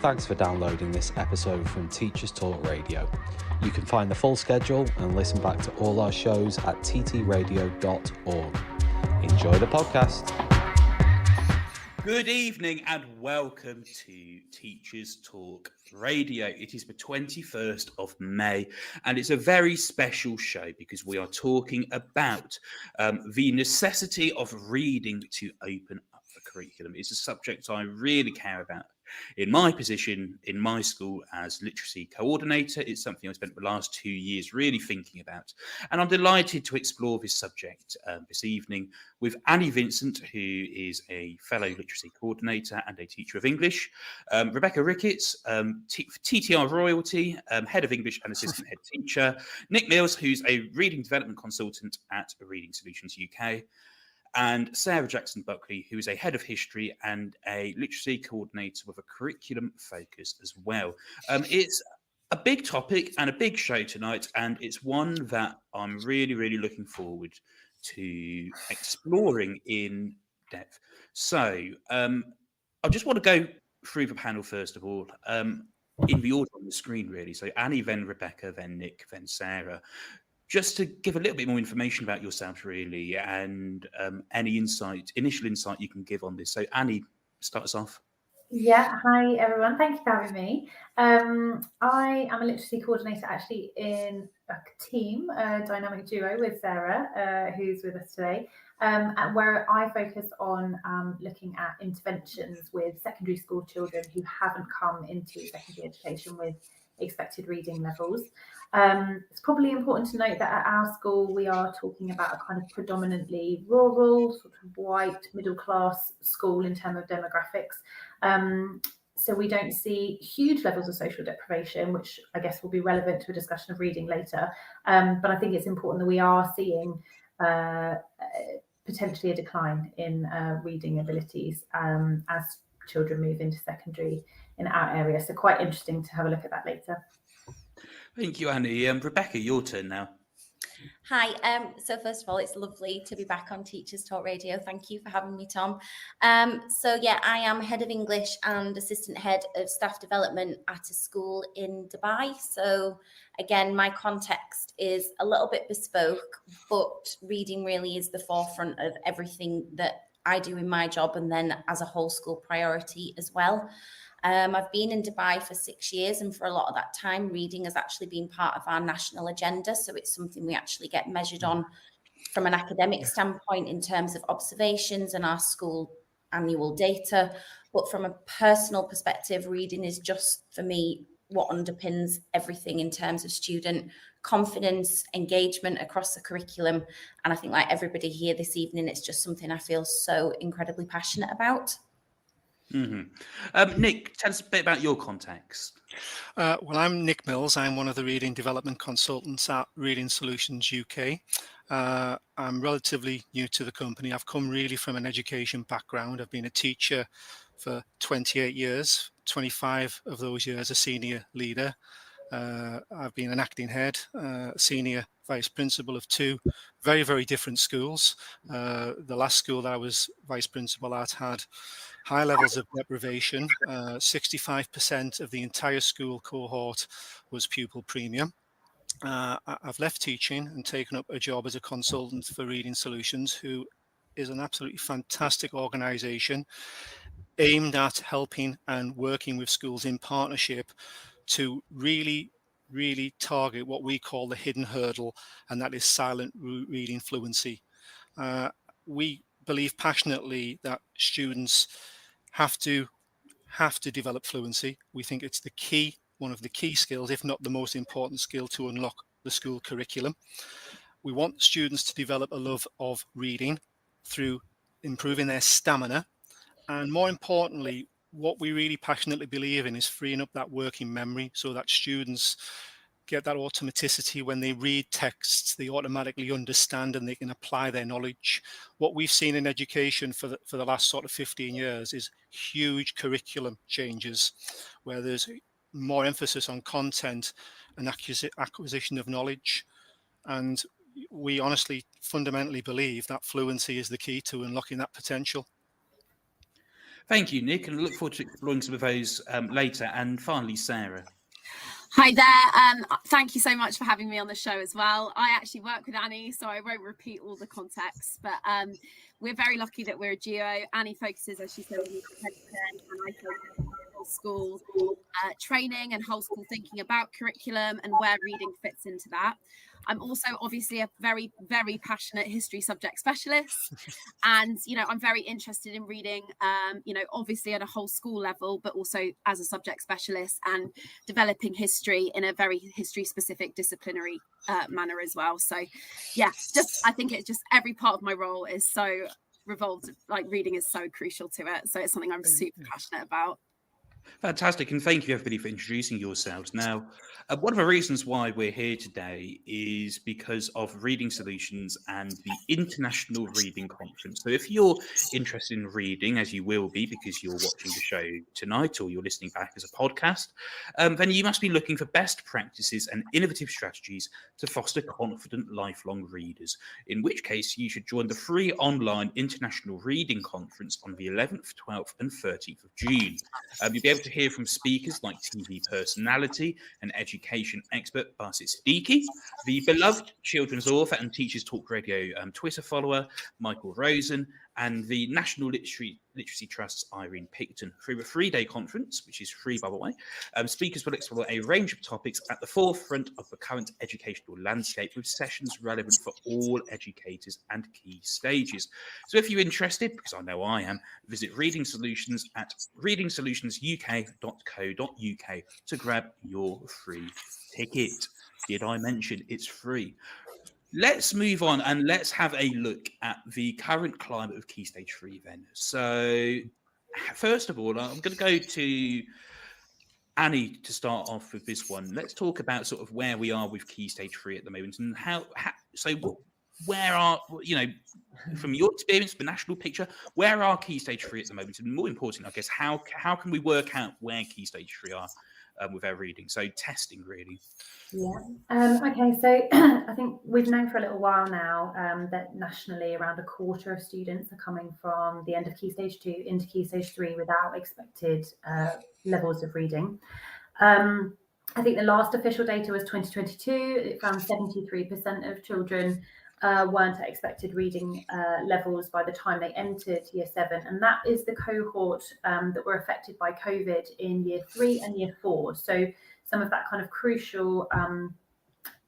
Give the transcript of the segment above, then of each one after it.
Thanks for downloading this episode from Teachers Talk Radio. You can find the full schedule and listen back to all our shows at ttradio.org. Enjoy the podcast. Good evening and welcome to Teachers Talk Radio. It is the 21st of May and it's a very special show because we are talking about the necessity of reading to open up the curriculum. It's a subject I really care about. In my position in my school as literacy coordinator, it's something I spent the last 2 years really thinking about. And I'm delighted to explore this subject this evening with Annie Vincent, who is a fellow literacy coordinator and a teacher of English, Rebecca Ricketts, TTR Royalty, head of English and assistant head teacher, Nick Mills, who's a reading development consultant at Reading Solutions UK, and Sarah Jackson Buckley, who is a head of history and a literacy coordinator with a curriculum focus as well. It's a big topic and a big show tonight, and it's one that I'm really looking forward to exploring in depth. So I just want to go through the panel first of all, in the order on the screen really. So Annie, then Rebecca, then Nick, then Sarah. Just to give a little bit more information about yourselves, really, and any initial insight you can give on this. So, Annie, start us off. Yeah, hi everyone. Thank you for having me. I am a literacy coordinator actually in a team, a dynamic duo with Sarah, who's with us today, where I focus on looking at interventions with secondary school children who haven't come into secondary education with expected reading levels. It's probably important to note that at our school we are talking about a kind of predominantly rural, sort of white, middle class school in terms of demographics. So we don't see huge levels of social deprivation, which I guess will be relevant to a discussion of reading later. But I think it's important that we are seeing potentially a decline in reading abilities as children move into secondary in our area. So quite interesting to have a look at that later. Thank you, Annie. Rebecca, your turn now. Hi. So first of all, it's lovely to be back on Teachers Talk Radio. Thank you for having me, Tom. So yeah, I am head of English and assistant head of staff development at a school in Dubai. So again, my context is a little bit bespoke, but reading really is the forefront of everything that I do in my job, and then as a whole school priority as well. I've been in Dubai for 6 years, and for a lot of that time, reading has actually been part of our national agenda. So it's something we actually get measured on from an academic standpoint in terms of observations and our school annual data. But from a personal perspective, reading is just, for me, what underpins everything in terms of student confidence, engagement across the curriculum. And I think, like everybody here this evening, it's just something I feel so incredibly passionate about. Mm-hmm. Nick, tell us a bit about your context. Well, I'm Nick Mills. I'm one of the reading development consultants at Reading Solutions UK. I'm relatively new to the company. I've come really from an education background. I've been a teacher for 28 years, 25 of those years a senior leader. I've been an acting head, senior vice principal of two very different schools. The last school that I was vice principal at had high levels of deprivation. 65% of the entire school cohort was pupil premium. I've left teaching and taken up a job as a consultant for Reading Solutions, who is an absolutely fantastic organisation aimed at helping and working with schools in partnership to really target what we call the hidden hurdle, and that is silent reading fluency. We believe passionately that students have to develop fluency. We think it's the key, one of the key skills, if not the most important skill, to unlock the school curriculum. We want students to develop a love of reading through improving their stamina, and more importantly, what we really passionately believe in is freeing up that working memory so that students get that automaticity. When they read texts, they automatically understand and they can apply their knowledge. What we've seen in education for the last sort of 15 years is huge curriculum changes, where there's more emphasis on content and acquisition of knowledge. And we honestly, fundamentally believe that fluency is the key to unlocking that potential. Thank you, Nick, and I look forward to exploring some of those later. And finally, Sarah. Hi there. Thank you so much for having me on the show as well. I actually work with Annie, so I won't repeat all the context, but we're very lucky that we're a duo. Annie focuses, as she said, on the and I focus on whole school training and whole school thinking about curriculum and where reading fits into that. I'm also obviously a very, very passionate history subject specialist. And, I'm very interested in reading, obviously at a whole school level, but also as a subject specialist and developing history in a very history specific disciplinary manner as well. So, yeah, I think it's just every part of my role is so revolved, like reading is so crucial to it. So it's something I'm super passionate about. Fantastic, and thank you everybody for introducing yourselves. Now, one of the reasons why we're here today is because of Reading Solutions and the International Reading Conference. So if you're interested in reading, as you will be because you're watching the show tonight or you're listening back as a podcast, then you must be looking for best practices and innovative strategies to foster confident lifelong readers, in which case you should join the free online International Reading Conference on the 11th, 12th and 13th of June. You'll be able to hear from speakers like TV personality and education expert Basit Siddiqui, the beloved children's author and Teachers Talk Radio Twitter follower Michael Rosen, and the National Literacy Trust's Irene Picton. Through the 3-day conference, which is free by the way, speakers will explore a range of topics at the forefront of the current educational landscape, with sessions relevant for all educators and key stages. So if you're interested, because I know I am, visit Reading Solutions at readingsolutionsuk.co.uk to grab your free ticket. Did I mention it's free? Let's move on and let's have a look at the current climate of Key Stage 3 then. So first of all, I'm going to go to Annie to start off with this one. Let's talk about sort of where we are with Key Stage 3 at the moment and where are, from your experience, the national picture, where are Key Stage 3 at the moment? And more important, I guess, how can we work out where Key Stage 3 are with our reading? So testing, really. Yeah. Okay. So I think we've known for a little while now that nationally around a quarter of students are coming from the end of Key Stage 2 into Key Stage 3 without expected levels of reading. I think the last official data was 2022. It found 73% of children weren't at expected reading levels by the time they entered Year 7. And that is the cohort that were affected by COVID in Year 3 and Year 4. So some of that kind of crucial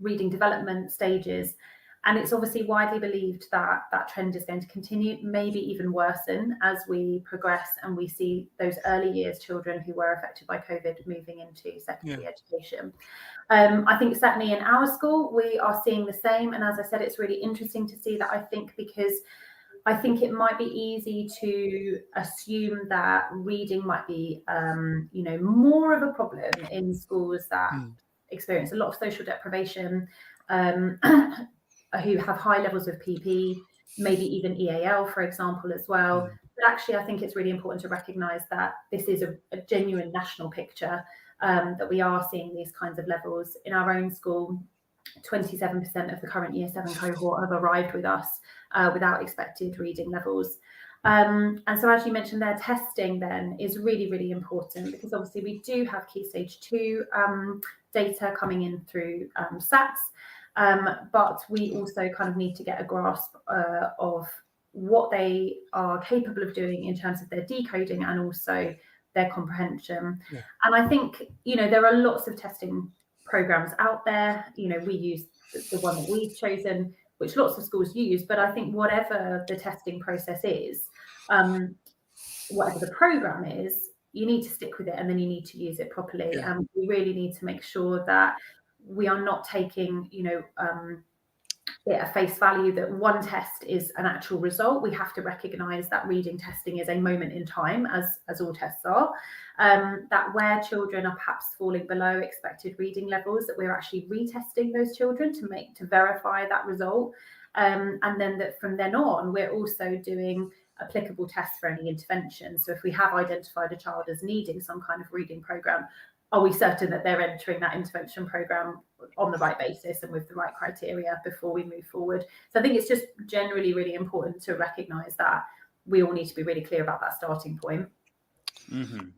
reading development stages. And it's obviously widely believed that that trend is going to continue, maybe even worsen as we progress and we see those early years children who were affected by COVID moving into secondary education. I think certainly in our school, we are seeing the same. And as I said, it's really interesting to see that, I think, because I think it might be easy to assume that reading might be, more of a problem in schools that experience a lot of social deprivation, who have high levels of PP, maybe even EAL, for example, as well. But actually, I think it's really important to recognise that this is a genuine national picture, that we are seeing these kinds of levels. In our own school, 27% of the current Year 7 cohort have arrived with us without expected reading levels. And so, as you mentioned there, testing then is really, really important, because obviously we do have Key Stage 2 data coming in through SATs, but we also kind of need to get a grasp of what they are capable of doing in terms of their decoding and also their comprehension. And I think, there are lots of testing programs out there. We use the one that we've chosen, which lots of schools use, but I think whatever the testing process is, whatever the program is, you need to stick with it and then you need to use it properly. And we really need to make sure that we are not taking, it at face value that one test is an actual result. We have to recognise that reading testing is a moment in time, as all tests are, that where children are perhaps falling below expected reading levels, that we're actually retesting those children to verify that result. And then that from then on, we're also doing applicable tests for any intervention. So if we have identified a child as needing some kind of reading programme, are we certain that they're entering that intervention programme on the right basis and with the right criteria before we move forward? So I think it's just generally really important to recognise that we all need to be really clear about that starting point.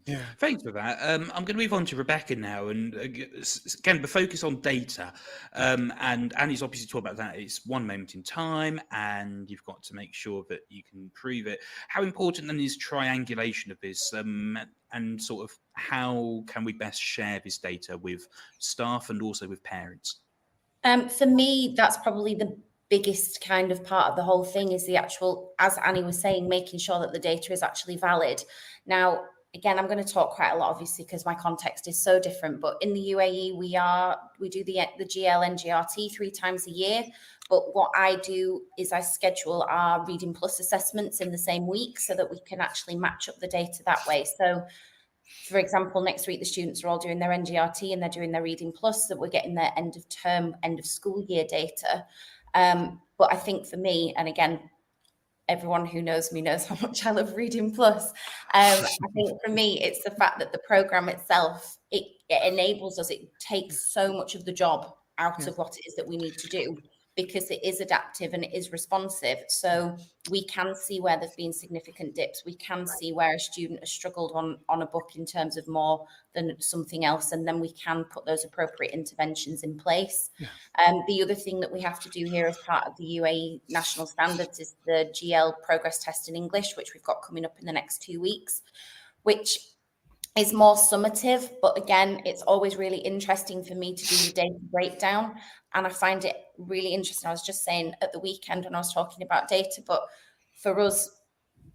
Yeah. Thanks for that. I'm going to move on to Rebecca now, and again, the focus on data. And Annie's obviously talked about that. It's one moment in time, and you've got to make sure that you can prove it. How important then is triangulation of this, and sort of how can we best share this data with staff and also with parents? For me, that's probably the biggest kind of part of the whole thing is the actual, as Annie was saying, making sure that the data is actually valid. Now, again, I'm going to talk quite a lot, obviously, because my context is so different. But in the UAE, we do the GL NGRT 3 times a year. But what I do is I schedule our Reading Plus assessments in the same week so that we can actually match up the data that way. So, for example, next week the students are all doing their NGRT and they're doing their Reading Plus, that we're getting their end of term, end of school year data. But I think for me, and again, everyone who knows me knows how much I love Reading Plus. I think for me, it's the fact that the program itself, it enables us, it takes so much of the job out of what it is that we need to do, because it is adaptive and it is responsive. So we can see where there's been significant dips. We can see where a student has struggled on a book in terms of more than something else. And then we can put those appropriate interventions in place. The other thing that we have to do here as part of the UAE national standards is the GL progress test in English, which we've got coming up in the next 2 weeks, which is more summative, but again, it's always really interesting for me to do the data breakdown, and I find it really interesting. I was just saying at the weekend when I was talking about data, but for us,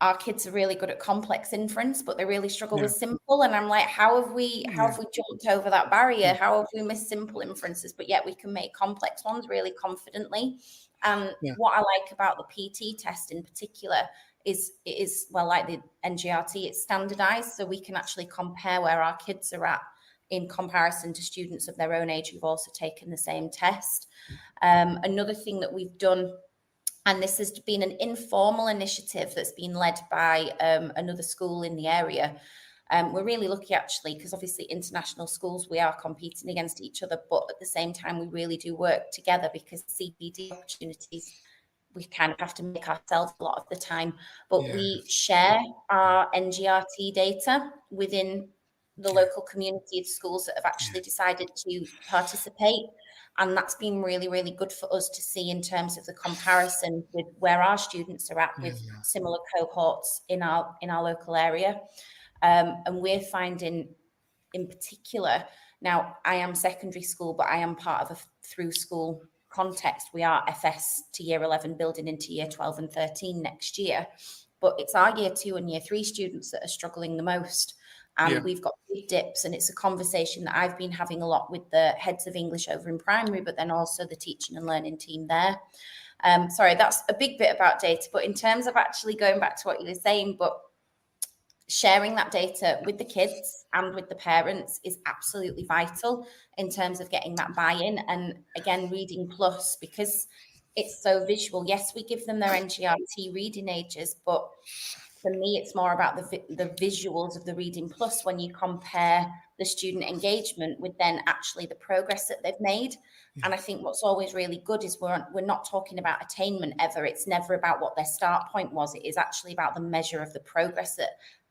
our kids are really good at complex inference, but they really struggle with simple. And I'm like, how have we jumped over that barrier? How have we missed simple inferences, but yet we can make complex ones really confidently? And what I like about the PT test in particular is it is, well, like the NGRT, it's standardized, so we can actually compare where our kids are at in comparison to students of their own age who've also taken the same test. Another thing that we've done, and this has been an informal initiative that's been led by another school in the area. We're really lucky, actually, because obviously international schools, we are competing against each other, but at the same time, we really do work together, because CPD opportunities, we kind of have to make ourselves a lot of the time. But we share our NGRT data within the local community of schools that have actually decided to participate. And that's been really, really good for us to see in terms of the comparison with where our students are at with similar cohorts in our local area. And we're finding in particular, now I am secondary school, but I am part of a through school context. We are FS to year 11 building into year 12 and 13 next year. But it's our year 2 and year 3 students that are struggling the most. And we've got big dips, and it's a conversation that I've been having a lot with the heads of English over in primary, but then also the teaching and learning team there. Sorry, that's a big bit about data, but in terms of actually going back to what you were saying, but sharing that data with the kids and with the parents is absolutely vital in terms of getting that buy-in. And again, Reading Plus, because it's so visual. Yes, we give them their NGRT reading ages, but for me, it's more about the visuals of the Reading Plus when you compare the student engagement with then actually the progress that they've made. And I think what's always really good is we're not talking about attainment ever. It's never about what their start point was. It is actually about the measure of the progress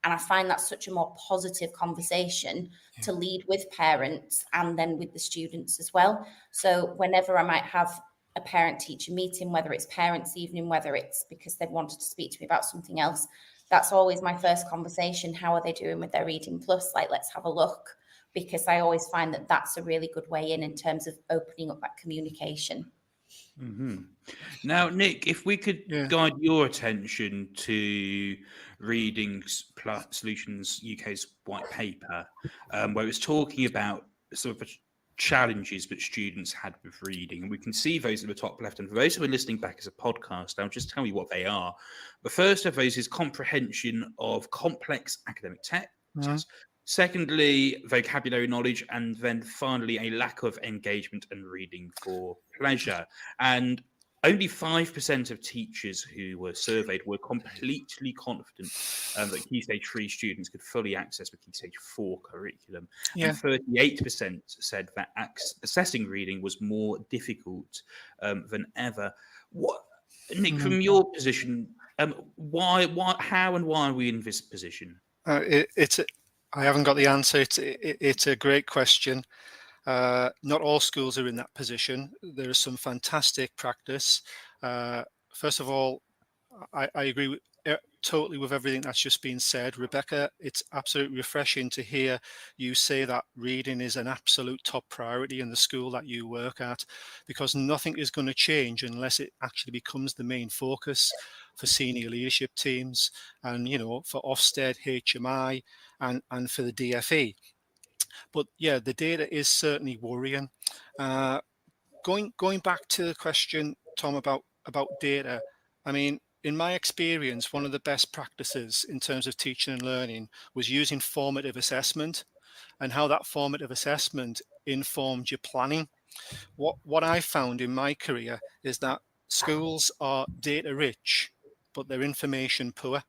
and I find that's such a more positive conversation to lead with parents and then with the students as well. So whenever I might have a parent-teacher meeting, whether it's parents' evening, whether it's because they've wanted to speak to me about something else, that's always my first conversation. How are they doing with their Reading Plus? Like, let's have a look, because I always find that that's a really good way in terms of opening up that communication. Now, Nick, if we could guide your attention to Reading Plus Solutions UK's white paper, where it's talking about sort of challenges that students had with reading. And we can see those in the top left. And for those who are listening back as a podcast, I'll just tell you what they are. The first of those is comprehension of complex academic texts. Secondly, vocabulary knowledge, and then finally, a lack of engagement and reading for pleasure. And only 5% of teachers who were surveyed were completely confident that Key Stage 3 students could fully access the Key Stage 4 curriculum. And 38% said that assessing reading was more difficult than ever. Nick, from your position, how and why are we in this position? I haven't got the answer. It's a great question. Not all schools are in that position. There is some fantastic practice. First of all, I agree totally with everything that's just been said. Rebecca, it's absolutely refreshing to hear you say that reading is an absolute top priority in the school that you work at, because nothing is going to change unless it actually becomes the main focus for senior leadership teams and, for Ofsted, HMI and for the DFE. But yeah, the data is certainly worrying. Going back to the question, Tom, about data, I mean, in my experience, one of the best practices in terms of teaching and learning was using formative assessment, and how that formative assessment informed your planning. What I found in my career is that schools are data rich, but they're information poor.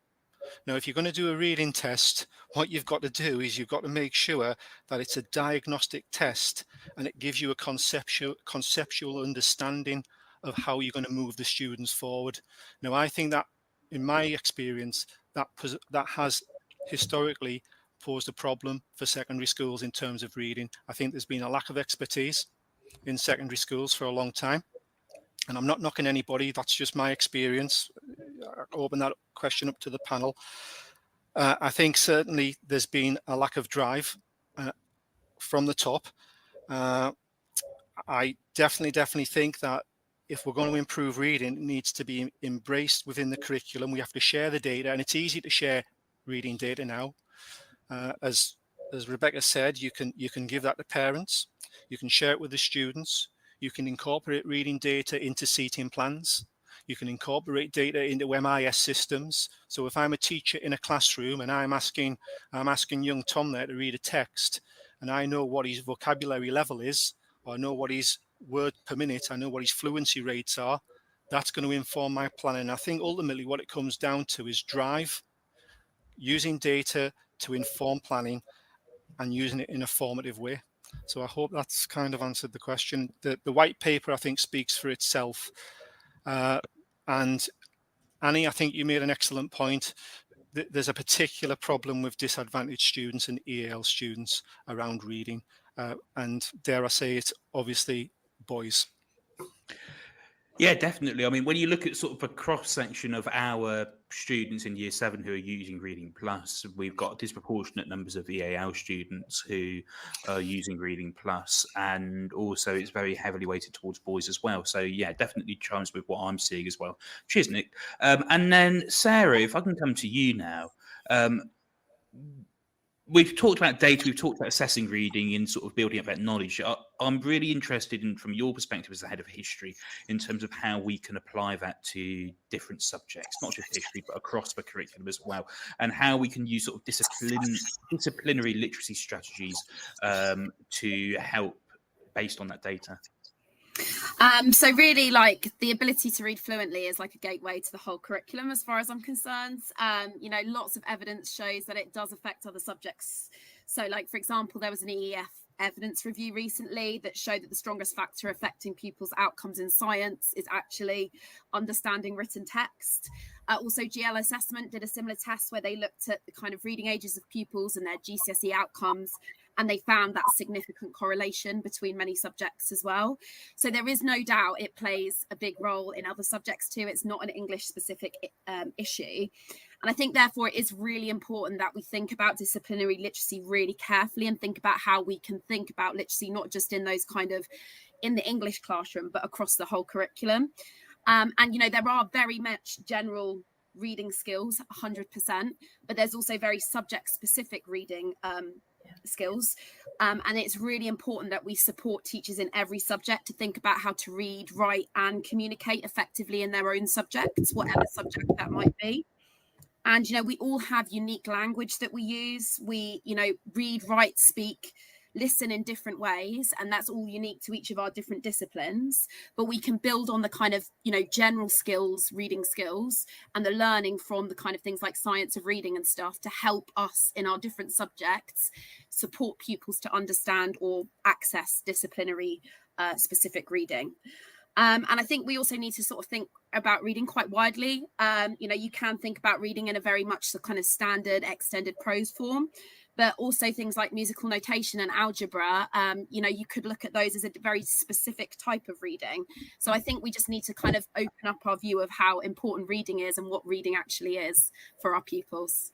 Now, if you're going to do a reading test, what you've got to do is you've got to make sure that it's a diagnostic test and it gives you a conceptual understanding of how you're going to move the students forward. Now, I think that, in my experience, that has historically posed a problem for secondary schools in terms of reading. I think there's been a lack of expertise in secondary schools for a long time. And I'm not knocking anybody, that's just my experience. I'll open that question up to the panel. I think certainly there's been a lack of drive from the top. I definitely think that if we're going to improve reading, it needs to be embraced within the curriculum. We have to share the data, and it's easy to share reading data now. As Rebecca said, you can give that to parents, you can share it with the students, you can incorporate reading data into seating plans, you can incorporate data into MIS systems. So if I'm a teacher in a classroom and I'm asking young Tom there to read a text, and I know what his vocabulary level is, or I know what his word per minute, I know what his fluency rates are, that's going to inform my planning. I think ultimately what it comes down to is drive, using data to inform planning and using it in a formative way. So I hope that's kind of answered the question. The white paper, I think, speaks for itself. And Annie, I think you made an excellent point. There's a particular problem with disadvantaged students and EAL students around reading. And dare I say it, obviously, boys. Yeah, definitely. I mean, when you look at sort of a cross-section of our students in Year 7 who are using Reading Plus, we've got disproportionate numbers of EAL students who are using Reading Plus, and also it's very heavily weighted towards boys as well. So, yeah, definitely chimes with what I'm seeing as well. Cheers, Nick. And then, Sarah, if I can come to you now. We've talked about data, we've talked about assessing reading and sort of building up that knowledge. I'm really interested in, from your perspective as the head of history, in terms of how we can apply that to different subjects, not just history, but across the curriculum as well, and how we can use sort of disciplinary literacy strategies to help based on that data. So really, like, the ability to read fluently is like a gateway to the whole curriculum as far as I'm concerned. Lots of evidence shows that it does affect other subjects. So, like, for example, there was an EEF evidence review recently that showed that the strongest factor affecting pupils' outcomes in science is actually understanding written text. Also, GL Assessment did a similar test where they looked at the kind of reading ages of pupils and their GCSE outcomes, and they found that significant correlation between many subjects as well. So there is no doubt it plays a big role in other subjects too. It's not an English-specific issue. And I think, therefore, it is really important that we think about disciplinary literacy really carefully and think about how we can think about literacy, not just in those kind of in the English classroom, but across the whole curriculum. There are very much general reading skills, 100%, but there's also very subject-specific reading skills. And it's really important that we support teachers in every subject to think about how to read, write, and communicate effectively in their own subjects, whatever subject that might be. And, we all have unique language that we use. We, read, write, speak, listen in different ways. And that's all unique to each of our different disciplines. But we can build on the kind of, general skills, reading skills, and the learning from the kind of things like science of reading and stuff to help us in our different subjects support pupils to understand or access disciplinary specific reading. And I think we also need to sort of think about reading quite widely. You can think about reading in a very much the kind of standard extended prose form, but also things like musical notation and algebra, you could look at those as a very specific type of reading. So I think we just need to kind of open up our view of how important reading is and what reading actually is for our pupils.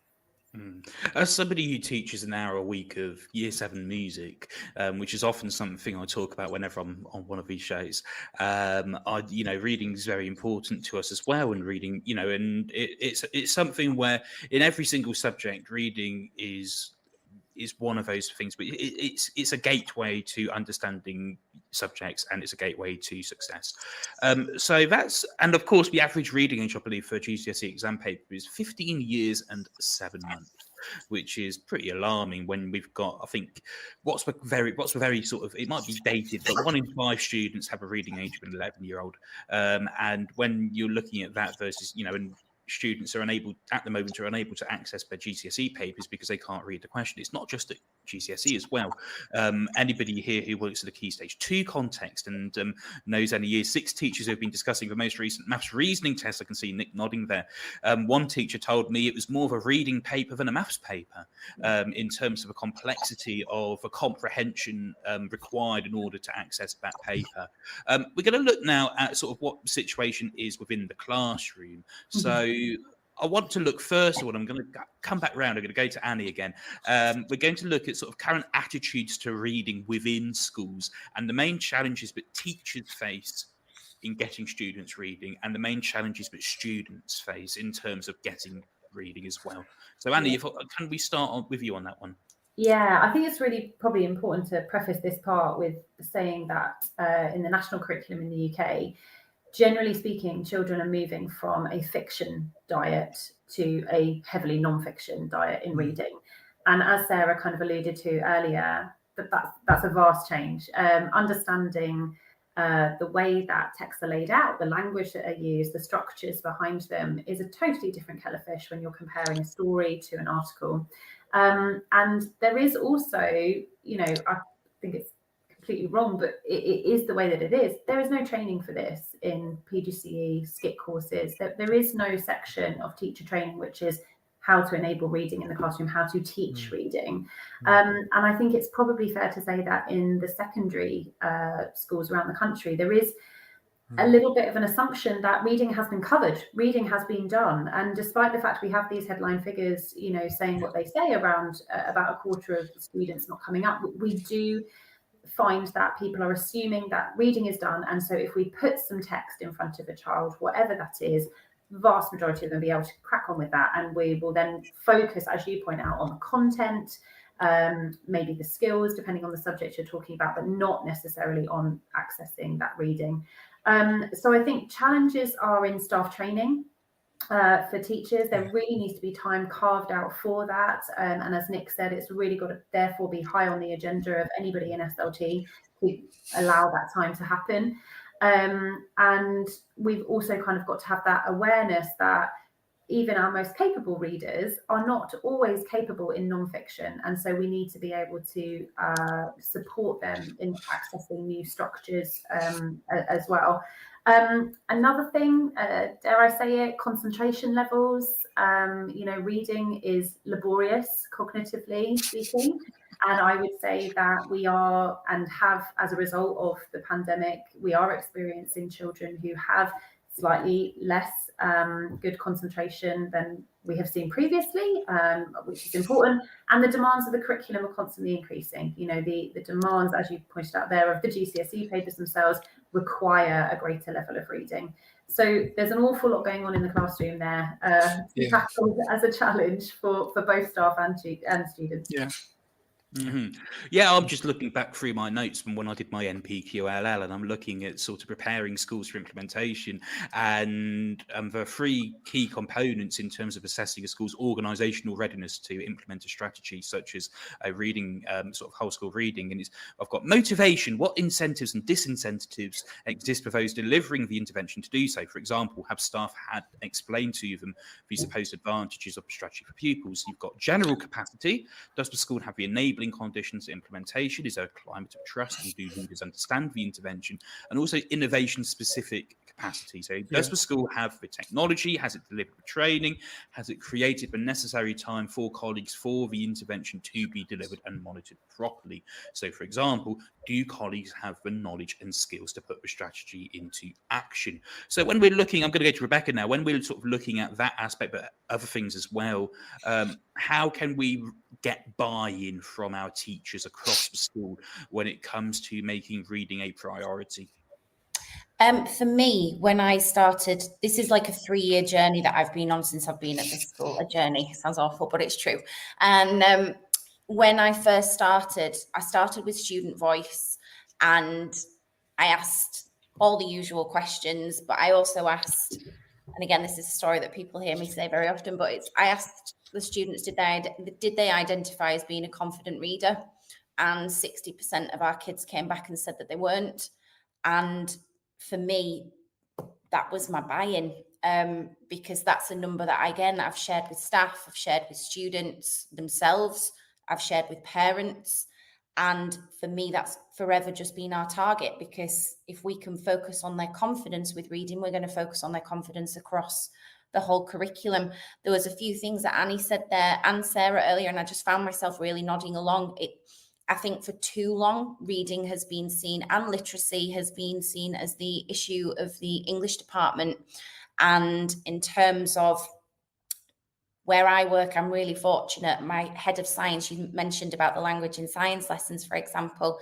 As somebody who teaches an hour a week of Year 7 music, which is often something I talk about whenever I'm on one of these shows, reading is very important to us as well. And reading, and it's something where in every single subject, reading is one of those things, but it's a gateway to understanding subjects, and it's a gateway to success. So that's, and of course the average reading age, I believe, for a GCSE exam paper is 15 years and 7 months, which is pretty alarming when we've got, I think, what's the very sort of, it might be dated, but 1 in 5 students have a reading age of an 11-year-old. And when you're looking at that versus, and students are unable to access their GCSE papers because they can't read the question. It's not just at GCSE as well. Anybody here who works at the Key Stage 2 context and knows any Year 6 teachers who have been discussing the most recent maths reasoning test, I can see Nick nodding there. One teacher told me it was more of a reading paper than a maths paper in terms of the complexity of a comprehension required in order to access that paper. We're going to look now at sort of what the situation is within the classroom. So I want to look first of all, I'm going to come back round. I'm going to go to Annie again. We're going to look at sort of current attitudes to reading within schools and the main challenges that teachers face in getting students reading and the main challenges that students face in terms of getting reading as well. So Annie, can we start with you on that one? Yeah, I think it's really probably important to preface this part with saying that in the national curriculum in the UK, generally speaking, children are moving from a fiction diet to a heavily non-fiction diet in reading. And as Sarah kind of alluded to earlier, that's a vast change. Understanding the way that texts are laid out, the language that are used, the structures behind them is a totally different kettle of fish when you're comparing a story to an article. And there is also, I think it's completely wrong, but it is the way that it is. There is no training for this in PGCE, SCIT courses. There is no section of teacher training which is how to enable reading in the classroom, how to teach reading. And I think it's probably fair to say that in the secondary schools around the country, there is a little bit of an assumption that reading has been covered, reading has been done. And despite the fact we have these headline figures, saying what they say around about a quarter of students not coming up, we do find that people are assuming that reading is done. And so if we put some text in front of a child, whatever that is, the vast majority of them will be able to crack on with that. And we will then focus, as you point out, on the content, maybe the skills, depending on the subject you're talking about, but not necessarily on accessing that reading. So I think challenges are in staff training. For teachers, there really needs to be time carved out for that. And as Nick said, it's really got to therefore be high on the agenda of anybody in SLT to allow that time to happen. And we've also kind of got to have that awareness that even our most capable readers are not always capable in non-fiction. And so we need to be able to support them in accessing new structures as well. Another thing, dare I say it, concentration levels. Reading is laborious, cognitively speaking. And I would say that we are, and have, as a result of the pandemic, we are experiencing children who have slightly less good concentration than we have seen previously, which is important. And the demands of the curriculum are constantly increasing. The demands, as you pointed out there, of the GCSE papers themselves require a greater level of reading. So there's an awful lot going on in the classroom there to tackle as a challenge for both staff and students. Yeah. Mm-hmm. Yeah, I'm just looking back through my notes from when I did my NPQLL, and I'm looking at sort of preparing schools for implementation. And there are 3 key components in terms of assessing a school's organisational readiness to implement a strategy, such as a reading, sort of whole school reading. And I've got motivation. What incentives and disincentives exist for those delivering the intervention to do so? For example, have staff had explained to them the supposed advantages of the strategy for pupils? You've got general capacity. Does the school have the enabling modelling conditions, implementation, is there a climate of trust, and do leaders understand the intervention, and also innovation-specific capacity. So does the school have the technology? Has it delivered the training? Has it created the necessary time for colleagues for the intervention to be delivered and monitored properly? So, for example, do colleagues have the knowledge and skills to put the strategy into action? So when we're looking, I'm going to go to Rebecca now, when we're sort of looking at that aspect, but other things as well, how can we get buy-in from our teachers across the school when it comes to making reading a priority? For me, when I started, this is like a 3-year journey that I've been on since I've been at this school. A journey sounds awful, but it's true. And when I first started, I started with student voice, and I asked all the usual questions, but I also asked, and again, this is a story that people hear me say very often, but I asked the students, did they identify as being a confident reader? And 60% of our kids came back and said that they weren't. And for me, that was my buy-in, because that's a number that, again, I've shared with staff, I've shared with students themselves, I've shared with parents. And for me, that's forever just been our target, because if we can focus on their confidence with reading, we're going to focus on their confidence across the whole curriculum. There was a few things that Annie said there and Sarah earlier, and I just found myself really nodding along. I think for too long, reading has been seen, and literacy has been seen, as the issue of the English department. And in terms of where I work, I'm really fortunate. My head of science, you mentioned about the language and science lessons, for example.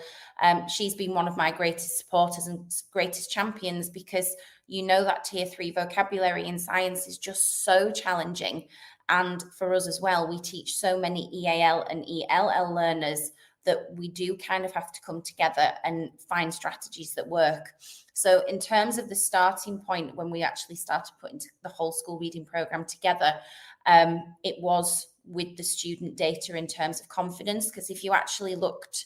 She's been one of my greatest supporters and greatest champions, because you know that tier 3 vocabulary in science is just so challenging. And for us as well, we teach so many EAL and ELL learners that we do kind of have to come together and find strategies that work. So in terms of the starting point, when we actually started putting the whole school reading program together, it was with the student data in terms of confidence, because if you actually looked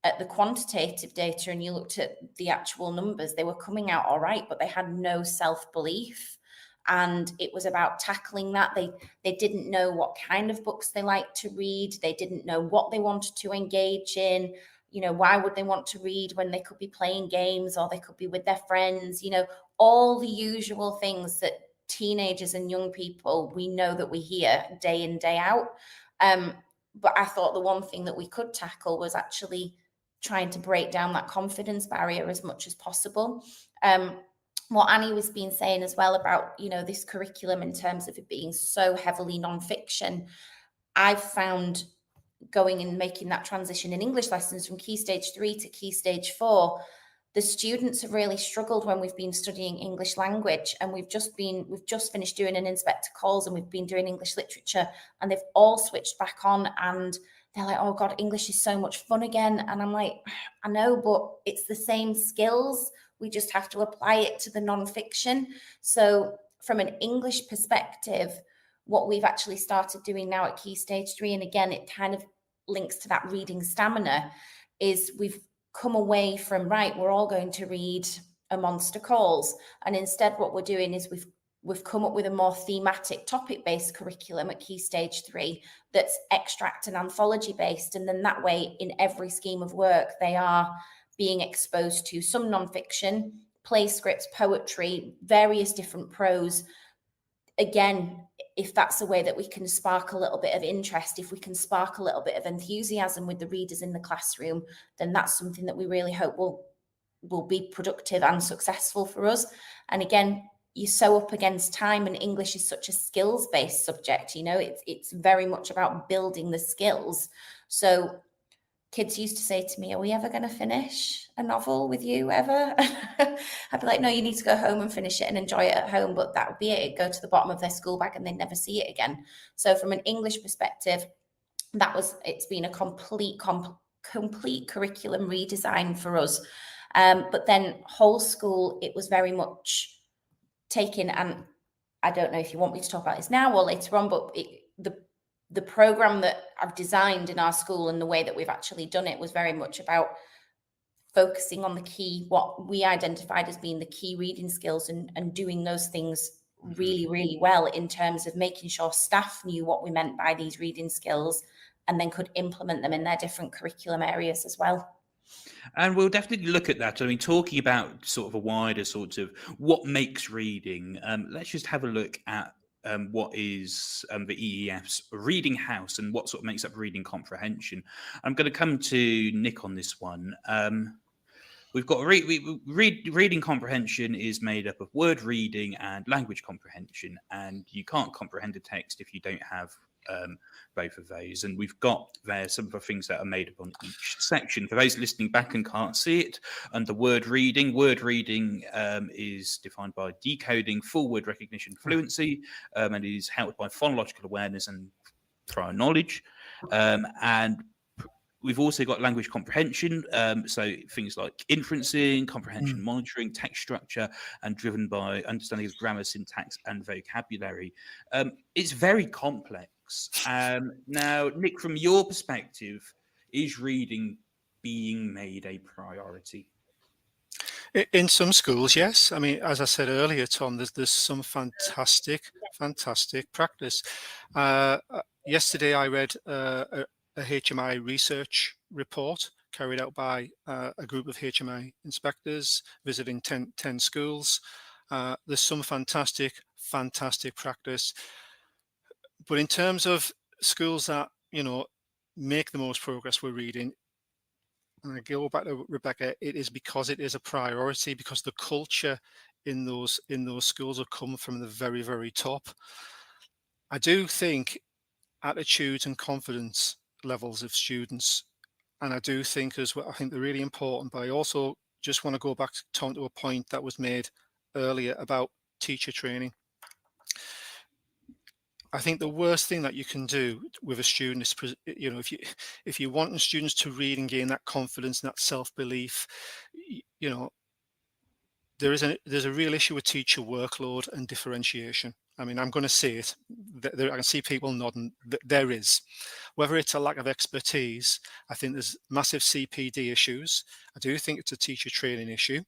at the quantitative data and you looked at the actual numbers, they were coming out all right, but they had no self-belief. And it was about tackling that. They didn't know what kind of books they liked to read. They didn't know what they wanted to engage in. You know, why would they want to read when they could be playing games, or they could be with their friends? You know, all the usual things that teenagers and young people, we know that we hear day in, day out. But I thought the one thing that we could tackle was actually trying to break down that confidence barrier as much as possible. What Annie was been saying as well about, you know, this curriculum in terms of it being so heavily non-fiction, I've found going and making that transition in English lessons from Key Stage 3 to Key Stage 4, the students have really struggled when we've been studying English language, and we've just finished doing an inspector calls, and we've been doing English literature, and they've all switched back on, and they're like, oh God, English is so much fun again. And I'm like, I know, but it's the same skills. We just have to apply it to the non-fiction. So from an English perspective, what we've actually started doing now at Key Stage 3, and again, it kind of links to that reading stamina, is we've come away from, right, we're all going to read A Monster Calls. And instead what we're doing is we've come up with a more thematic topic-based curriculum at Key Stage 3 that's extract and anthology-based. And then that way, in every scheme of work, they are being exposed to some non-fiction, play scripts, poetry, various different prose. Again, if that's a way that we can spark a little bit of interest, if we can spark a little bit of enthusiasm with the readers in the classroom, then that's something that we really hope will be productive and successful for us. And again, you're so up against time, and English is such a skills-based subject. You know, it's very much about building the skills. So kids used to say to me, are we ever going to finish a novel with you ever? I'd be like, no, you need to go home and finish it and enjoy it at home. But that would be it. It'd go to the bottom of their school bag and they'd never see it again. So from an English perspective, it's been a complete curriculum redesign for us. But then whole school, it was very much taken, and I don't know if you want me to talk about this now or later on, but the program that I've designed in our school and the way that we've actually done it was very much about focusing on the key, what we identified as being the key reading skills, and doing those things really, really well in terms of making sure staff knew what we meant by these reading skills, and then could implement them in their different curriculum areas as well. And we'll definitely look at that. I mean, talking about sort of a wider sort of what makes reading, let's just have a look at what is the EEF's reading house and what sort of makes up reading comprehension. I'm going to come to Nick on this one. We've got reading comprehension is made up of word reading and language comprehension, and you can't comprehend a text if you don't have both of those. And we've got there some of the things that are made up on each section. For those listening back and can't see it, under word reading is defined by decoding, full word recognition, fluency, and is helped by phonological awareness and prior knowledge. And we've also got language comprehension, so things like inferencing, comprehension monitoring, text structure, and driven by understanding of grammar, syntax, and vocabulary. It's very complex. Now, Nick, from your perspective, is reading being made a priority? In some schools, yes. I mean, as I said earlier, Tom, there's some fantastic practice. Yesterday, I read a HMI research report carried out by a group of HMI inspectors visiting 10 schools. There's some fantastic practice. But in terms of schools that, make the most progress with reading, and I go back to Rebecca, it is because it is a priority, because the culture in those schools have come from the very, very top. I do think attitudes and confidence levels of students, and I do think as well, I think they're really important, but I also just want to go back, Tom, to a point that was made earlier about teacher training. I think the worst thing that you can do with a student is, if you want students to read and gain that confidence and that self-belief, there's a real issue with teacher workload and differentiation. I mean, I'm going to say it. I can see people nodding. There is. Whether it's a lack of expertise, I think there's massive CPD issues. I do think it's a teacher training issue.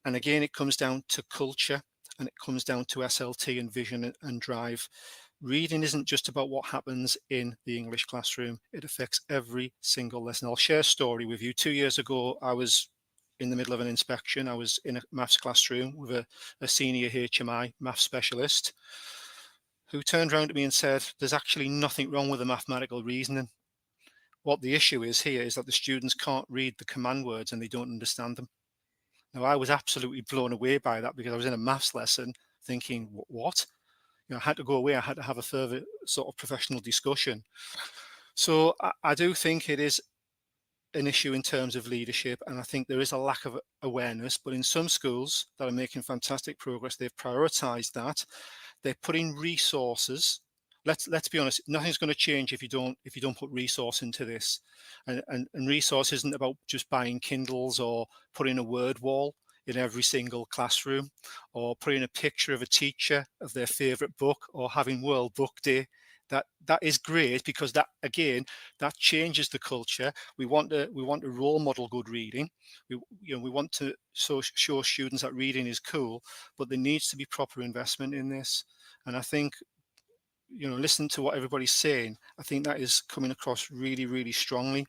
And again, it comes down to culture, and it comes down to SLT and vision and drive. Reading isn't just about what happens in the English classroom. It affects every single lesson. I'll share a story with you. 2 years ago, I was in the middle of an inspection. I was in a maths classroom with a senior HMI maths specialist who turned around to me and said, there's actually nothing wrong with the mathematical reasoning. What the issue is here is that the students can't read the command words and they don't understand them. Now, I was absolutely blown away by that, because I was in a maths lesson thinking, what? I had to go away. I had to have a further sort of professional discussion. So I do think it is an issue in terms of leadership, and I think there is a lack of awareness. But in some schools that are making fantastic progress, they've prioritized that. They're putting resources. Let's be honest, nothing's going to change if you don't put resource into this. And resource isn't about just buying Kindles or putting a word wall in every single classroom, or putting a picture of a teacher of their favorite book, or having World Book Day. That is great, because that, again, that changes the culture. We want to role model good reading. We want to show students that reading is cool, but there needs to be proper investment in this. And I think, listen to what everybody's saying. I think that is coming across really, really strongly.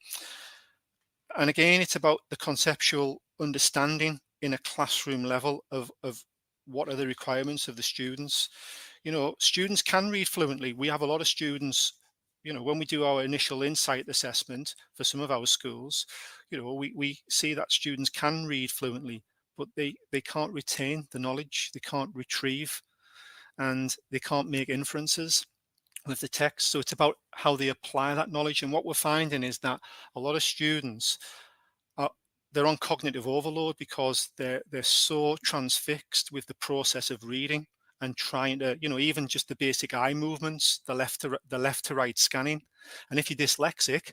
And again, it's about the conceptual understanding in a classroom level of what are the requirements of the students. Students can read fluently. We have a lot of students, when we do our initial insight assessment for some of our schools, we see that students can read fluently, but they can't retain the knowledge, they can't retrieve, and they can't make inferences with the text. So it's about how they apply that knowledge. And what we're finding is that a lot of students they're on cognitive overload, because they're so transfixed with the process of reading and trying to, even just the basic eye movements, the left to right scanning. And if you're dyslexic,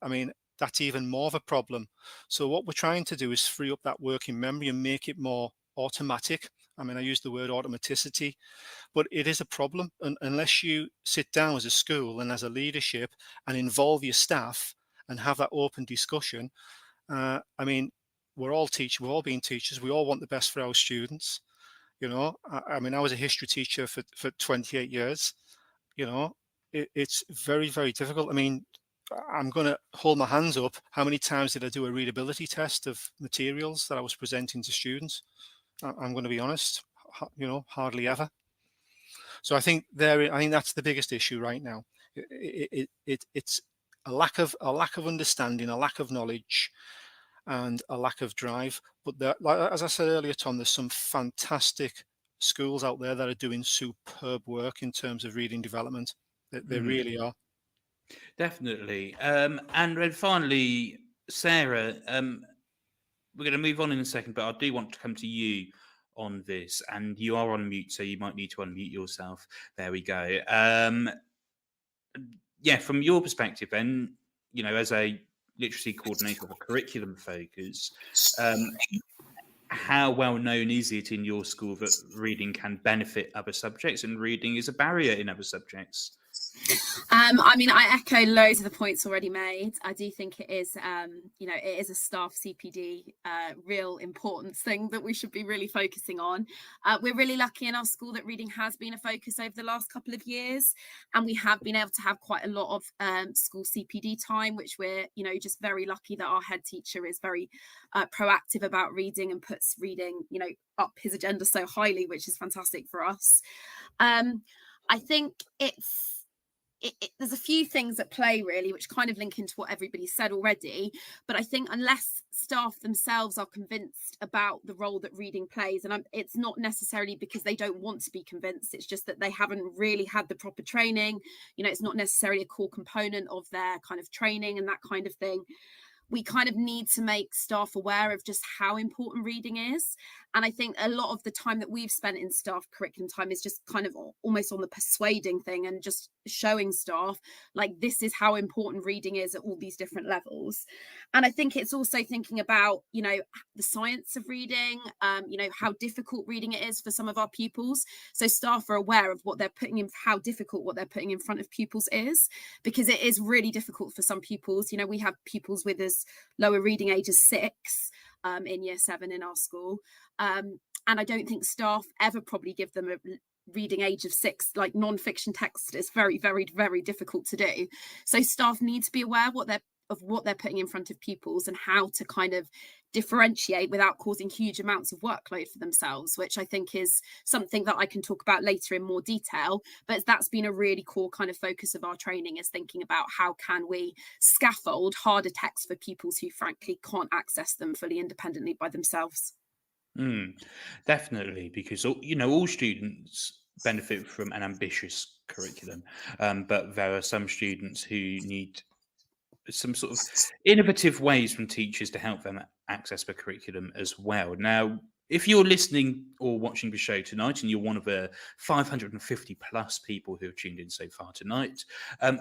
I mean, that's even more of a problem. So what we're trying to do is free up that working memory and make it more automatic. I mean, I use the word automaticity, but it is a problem. And unless you sit down as a school and as a leadership and involve your staff and have that open discussion, I mean, we're all being teachers. We all want the best for our students. I mean, I was a history teacher for 28 years. it's very, very difficult. I mean, I'm going to hold my hands up. How many times did I do a readability test of materials that I was presenting to students? I'm going to be honest, hardly ever. So I think that's the biggest issue right now. It's a lack of understanding, a lack of knowledge, and a lack of drive. But as I said earlier, Tom, there's some fantastic schools out there that are doing superb work in terms of reading development. They really are. Definitely. And then finally, Sarah, we're going to move on in a second, but I do want to come to you on this. And you are on mute, so you might need to unmute yourself. There we go. Yeah, from your perspective, then, as a literacy coordinator with a curriculum focus, how well known is it in your school that reading can benefit other subjects and reading is a barrier in other subjects? I mean, I echo loads of the points already made. I do think it is, it is a staff CPD, real importance thing that we should be really focusing on. We're really lucky in our school that reading has been a focus over the last couple of years, and we have been able to have quite a lot of school CPD time, which we're, just very lucky that our head teacher is very proactive about reading and puts reading, up his agenda so highly, which is fantastic for us. I think there's a few things at play really, which kind of link into what everybody said already. But I think unless staff themselves are convinced about the role that reading plays, and it's not necessarily because they don't want to be convinced, it's just that they haven't really had the proper training. It's not necessarily a core component of their kind of training and that kind of thing. We kind of need to make staff aware of just how important reading is. And I think a lot of the time that we've spent in staff curriculum time is just kind of almost on the persuading thing and just showing staff like this is how important reading is at all these different levels. And I think it's also thinking about, the science of reading, how difficult reading it is for some of our pupils. So staff are aware of what they're putting in, how difficult what they're putting in front of pupils is, because it is really difficult for some pupils. We have pupils with as lower reading age as 6 in year 7 in our school. And I don't think staff ever probably give them a reading age of 6, like non-fiction text is very, very, very difficult to do. So staff need to be aware of what they're putting in front of pupils and how to kind of differentiate without causing huge amounts of workload for themselves, which I think is something that I can talk about later in more detail. But that's been a really core kind of focus of our training, is thinking about how can we scaffold harder texts for pupils who frankly can't access them fully independently by themselves. Definitely, because all students benefit from an ambitious curriculum, but there are some students who need some sort of innovative ways from teachers to help them access the curriculum as well. Now, if you're listening or watching the show tonight and you're one of the 550 plus people who have tuned in so far tonight,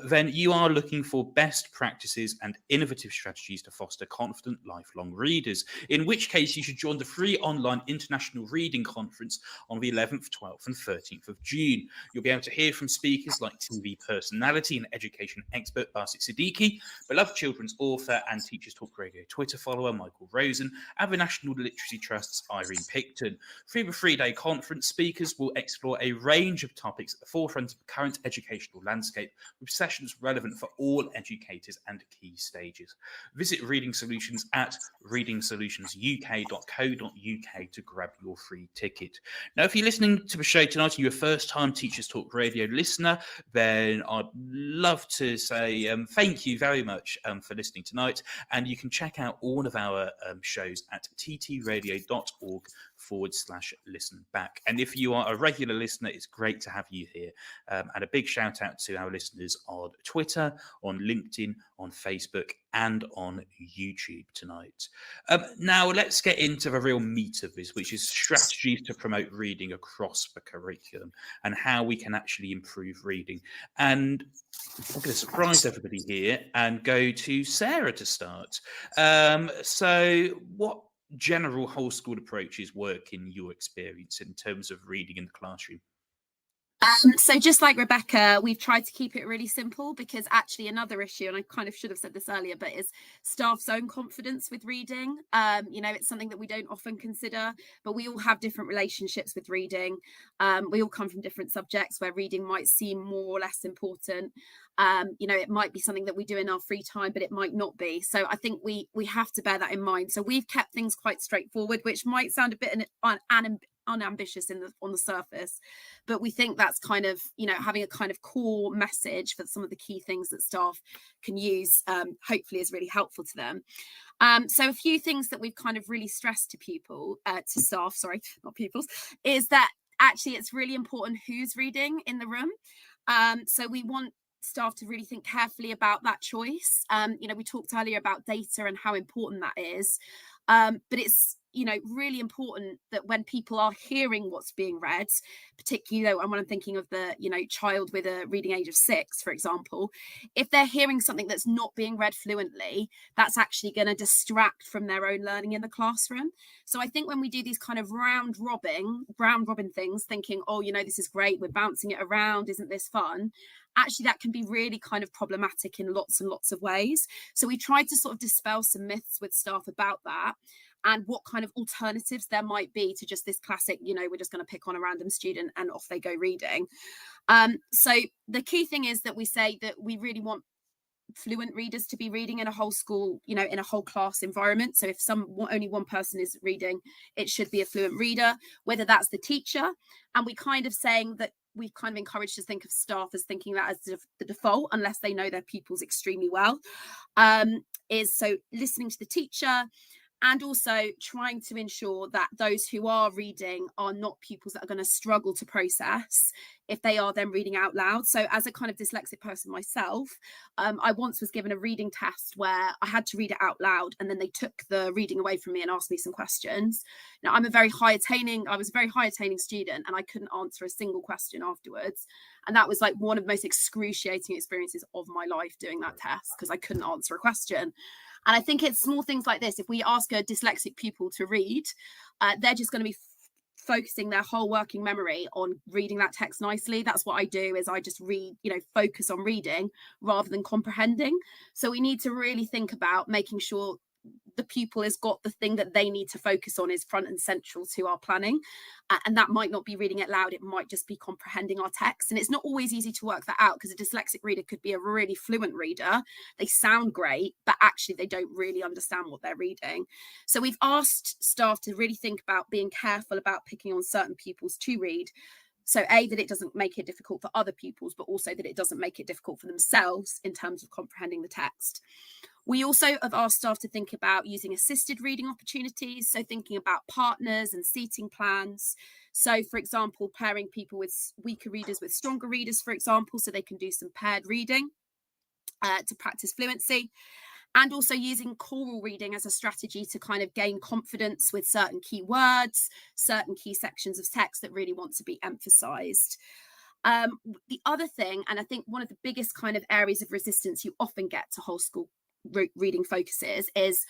then you are looking for best practices and innovative strategies to foster confident lifelong readers, in which case you should join the free online International Reading Conference on the 11th, 12th and 13th of June. You'll be able to hear from speakers like TV personality and education expert Basit Siddiqui, beloved children's author and Teachers Talk Radio Twitter follower Michael Rosen, and the National Literacy Trust's Irene Picton. Through the 3-day conference, speakers will explore a range of topics at the forefront of the current educational landscape, with sessions relevant for all educators and key stages. Visit Reading Solutions at readingsolutionsuk.co.uk to grab your free ticket. Now, if you're listening to the show tonight and you're a first-time Teachers Talk Radio listener, then I'd love to say thank you very much for listening tonight. And you can check out all of our shows at ttradio.org/listen back. And if you are a regular listener, it's great to have you here. And a big shout out to our listeners on Twitter, on LinkedIn, on Facebook, and on YouTube tonight. Now, let's get into the real meat of this, which is strategies to promote reading across the curriculum and how we can actually improve reading. And I'm going to surprise everybody here and go to Sarah to start. So what general whole school approaches work in your experience in terms of reading in the classroom? So just like Rebecca, we've tried to keep it really simple, because actually another issue, and I kind of should have said this earlier, but is staff's own confidence with reading. It's something that we don't often consider, but we all have different relationships with reading. We all come from different subjects where reading might seem more or less important. It might be something that we do in our free time, but it might not be. So I think we have to bear that in mind. So we've kept things quite straightforward, which might sound a bit unambitious on the surface, but we think that's kind of, having a kind of core message for some of the key things that staff can use, hopefully is really helpful to them. So a few things that we've kind of really stressed to staff, sorry, not pupils, is that actually it's really important who's reading in the room. So we want staff to really think carefully about that choice. We talked earlier about data and how important that is, but it's really important that when people are hearing what's being read, particularly when I'm thinking of the child with a reading age of 6, for example, if they're hearing something that's not being read fluently, that's actually going to distract from their own learning in the classroom. So I think when we do these kind of round robin things, thinking, oh, this is great, we're bouncing it around, isn't this fun? Actually, that can be really kind of problematic in lots and lots of ways. So we tried to sort of dispel some myths with staff about that, and what kind of alternatives there might be to just this classic, we're just going to pick on a random student and off they go reading. So the key thing is that we say that we really want fluent readers to be reading in a whole school, in a whole class environment. So if only one person is reading, it should be a fluent reader, whether that's the teacher. And we kind of saying that we've kind of encouraged to think of staff as thinking that as the default, unless they know their pupils extremely well, is so listening to the teacher, and also trying to ensure that those who are reading are not pupils that are going to struggle to process if they are then reading out loud. So as a kind of dyslexic person myself, I once was given a reading test where I had to read it out loud, and then they took the reading away from me and asked me some questions. Now, I was a very high attaining student, and I couldn't answer a single question afterwards. And that was like one of the most excruciating experiences of my life doing that test, because I couldn't answer a question. And I think it's small things like this. If we ask a dyslexic pupil to read, they're just going to be focusing their whole working memory on reading that text nicely. That's what I do, is I just read, focus on reading rather than comprehending. So we need to really think about making sure the pupil has got the thing that they need to focus on is front and central to our planning. And that might not be reading it loud, it might just be comprehending our text. And it's not always easy to work that out, because a dyslexic reader could be a really fluent reader. They sound great, but actually they don't really understand what they're reading. So we've asked staff to really think about being careful about picking on certain pupils to read. So that it doesn't make it difficult for other pupils, but also that it doesn't make it difficult for themselves in terms of comprehending the text. We also have asked staff to think about using assisted reading opportunities, so thinking about partners and seating plans. So, for example, pairing people with weaker readers with stronger readers, for example, so they can do some paired reading to practice fluency. And also using choral reading as a strategy to kind of gain confidence with certain key words, certain key sections of text that really want to be emphasised. The other thing, and I think one of the biggest kind of areas of resistance you often get to whole school reading focuses is,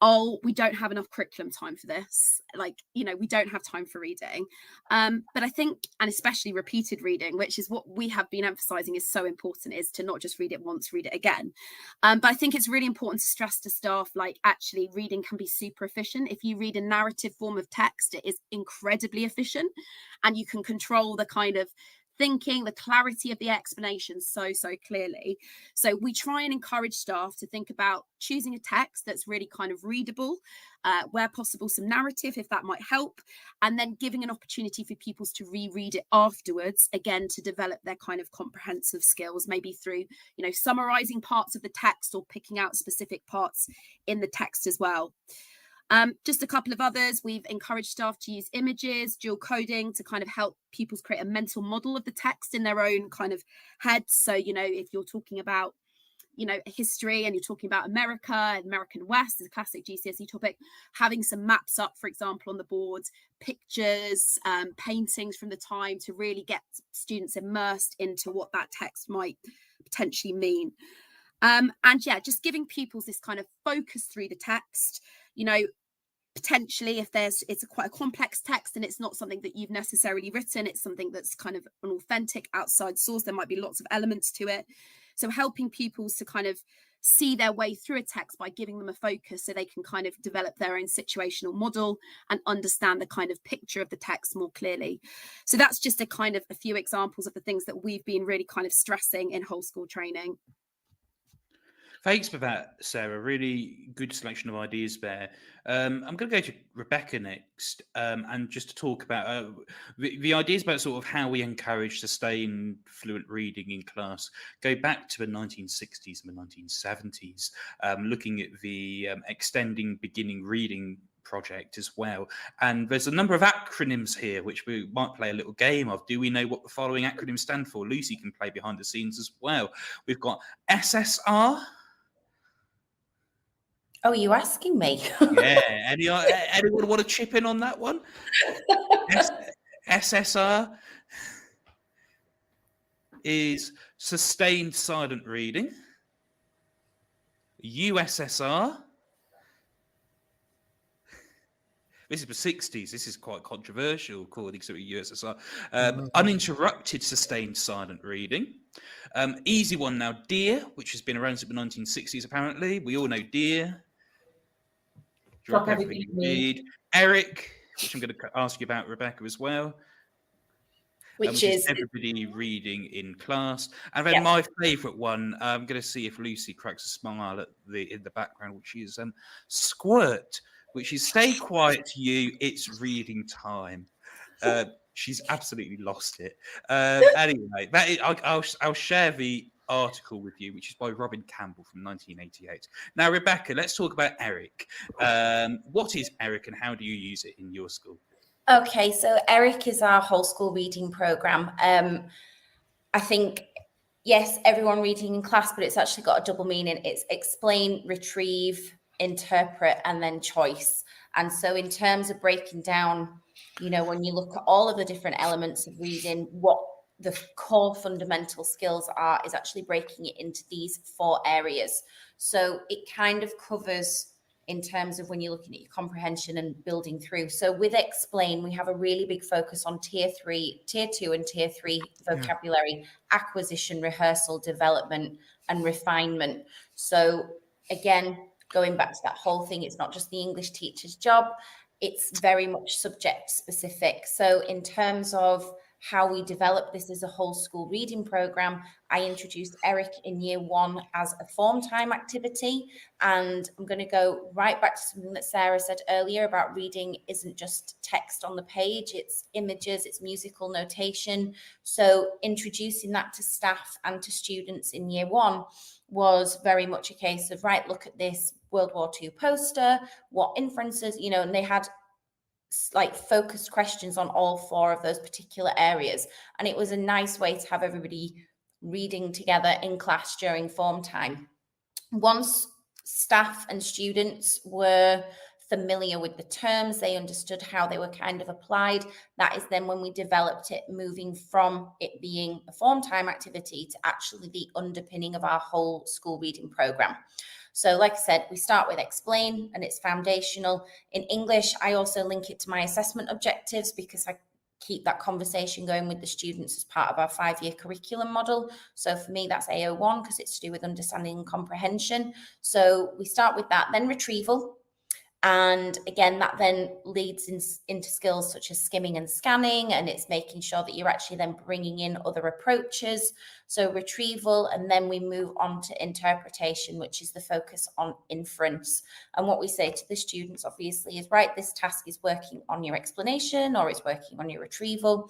oh, we don't have enough curriculum time for this. We don't have time for reading. But I think, and especially repeated reading, which is what we have been emphasising is so important, is to not just read it once, read it again. But I think it's really important to stress to staff, actually reading can be super efficient. If you read a narrative form of text, it is incredibly efficient, and you can control the kind of thinking, the clarity of the explanation so clearly. So we try and encourage staff to think about choosing a text that's really kind of readable, where possible some narrative if that might help, and then giving an opportunity for pupils to reread it afterwards, again to develop their kind of comprehensive skills, maybe through summarizing parts of the text or picking out specific parts in the text as well. Just a couple of others. We've encouraged staff to use images, dual coding, to kind of help pupils create a mental model of the text in their own kind of heads. So, if you're talking about, history and you're talking about America, American West is a classic GCSE topic, having some maps up, for example, on the board, pictures, paintings from the time to really get students immersed into what that text might potentially mean. And yeah, just giving pupils this kind of focus through the text. potentially if it's quite a complex text and it's not something that you've necessarily written, it's something that's kind of an authentic outside source, there might be lots of elements to it. So helping pupils to kind of see their way through a text by giving them a focus so they can kind of develop their own situational model and understand the kind of picture of the text more clearly. So that's just a few examples of the things that we've been really kind of stressing in whole school training. Thanks for that, Sarah. Really good selection of ideas there. I'm going to go to Rebecca next, and just to talk about the ideas about sort of how we encourage sustained fluent reading in class. Go back to the 1960s and the 1970s, looking at the extending beginning reading project as well. And there's a number of acronyms here, which we might play a little game of. Do we know what the following acronyms stand for? Lucy can play behind the scenes as well. We've got SSR. Oh, are you asking me? Yeah. Anyone want to chip in on that one? SSR is sustained silent reading. USSR. This is the 60s. This is quite controversial, according to the USSR. Uninterrupted sustained silent reading. Easy one now, DEAR, which has been around since the 1960s, apparently. We all know DEAR. Drop everything you read. Eric, which I'm going to ask you about, Rebecca, as well. Which is everybody reading in class. And then my favourite one, I'm going to see if Lucy cracks a smile in the background, which is Squirt, which is stay quiet to you, it's reading time. She's absolutely lost it. Anyway, I'll share the article with you, which is by Robin Campbell from 1988. Now, Rebecca, let's talk about Eric. What is Eric and how do you use it in your school? Okay, so Eric is our whole school reading program. I think, yes, everyone reading in class, but it's actually got a double meaning. It's explain, retrieve, interpret, and then choice. And so in terms of breaking down, when you look at all of the different elements of reading, what the core fundamental skills are is actually breaking it into these 4 areas. So it kind of covers in terms of when you're looking at your comprehension and building through. So with explain, we have a really big focus on tier 2 and tier 3 vocabulary, acquisition, rehearsal, development, and refinement. So again, going back to that whole thing, it's not just the English teacher's job, it's very much subject specific. So in terms of how we develop this as a whole school reading program, I introduced Eric in year 1 as a form time activity. And I'm going to go right back to something that Sarah said earlier about reading isn't just text on the page, it's images, it's musical notation. So introducing that to staff and to students in year 1 was very much a case of, right, look at this World War II poster, what inferences, and they had like focused questions on all 4 of those particular areas. And it was a nice way to have everybody reading together in class during form time. Once staff and students were familiar with the terms, they understood how they were kind of applied. That is then when we developed it, moving from it being a form time activity to actually the underpinning of our whole school reading program. So like I said, we start with explain and it's foundational. In English, I also link it to my assessment objectives because I keep that conversation going with the students as part of our 5-year curriculum model. So for me, that's AO1 because it's to do with understanding and comprehension. So we start with that, then retrieval. And again, that then leads into skills such as skimming and scanning, and it's making sure that you're actually then bringing in other approaches. So retrieval, and then we move on to interpretation, which is the focus on inference. And what we say to the students, obviously, is, right, this task is working on your explanation or it's working on your retrieval.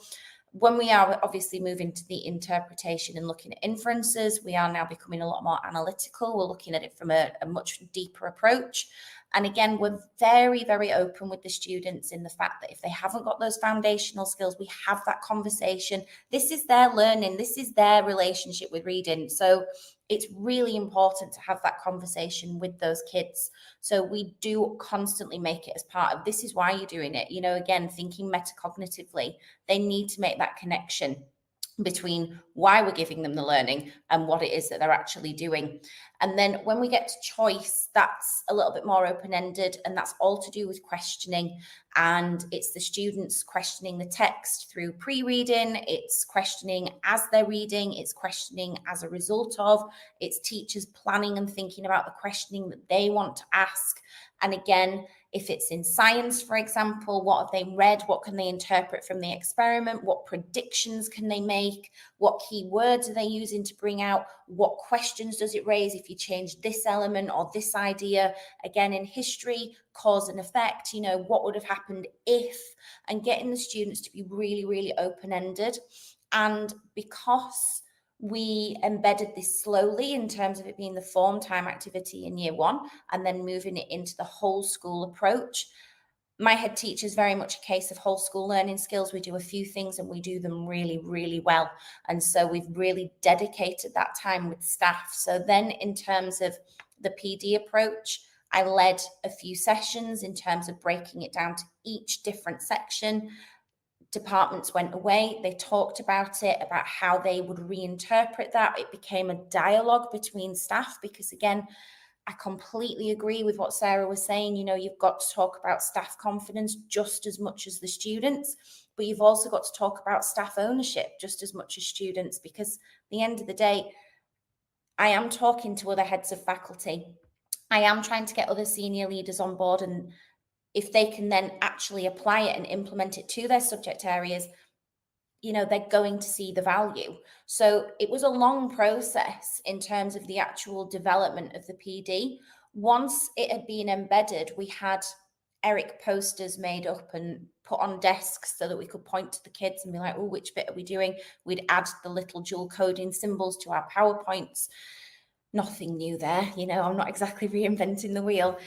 When we are obviously moving to the interpretation and looking at inferences, we are now becoming a lot more analytical. We're looking at it from a much deeper approach. And again, we're very, very open with the students in the fact that if they haven't got those foundational skills, we have that conversation. This is their learning. This is their relationship with reading. So it's really important to have that conversation with those kids. So we do constantly make it as part of, this is why you're doing it. Again, thinking metacognitively, they need to make that connection. between why we're giving them the learning and what it is that they're actually doing. And then when we get to choice, that's a little bit more open-ended, and that's all to do with questioning. And it's the students questioning the text through pre-reading, it's questioning as they're reading, it's questioning as a result of, it's teachers planning and thinking about the questioning that they want to ask. And again, if it's in science, for example, what have they read? What can they interpret from the experiment? What predictions can they make? What key words are they using to bring out? What questions does it raise if you change this element or this idea? Again, in history, cause and effect, you know, what would have happened if, and getting the students to be really, really open-ended. And because we embedded this slowly in terms of it being the form time activity in year 1 and then moving it into the whole school approach. My head teacher is very much a case of whole school learning skills. We do a few things and we do them really, really well. And so we've really dedicated that time with staff. So then in terms of the PD approach, I led a few sessions in terms of breaking it down to each different section. Departments went away, they talked about it, about how they would reinterpret that. It became a dialogue between staff, because again, I completely agree with what Sarah was saying. You know, you've got to talk about staff confidence just as much as the students, but you've also got to talk about staff ownership just as much as students, because at the end of the day, I am talking to other heads of faculty. I am trying to get other senior leaders on board, and if they can then actually apply it and implement it to their subject areas, you know, they're going to see the value. So it was a long process in terms of the actual development of the PD. Once it had been embedded, we had ERIC posters made up and put on desks so that we could point to the kids and be like, oh, which bit are we doing? We'd add the little dual coding symbols to our PowerPoints. Nothing new there, you know, I'm not exactly reinventing the wheel.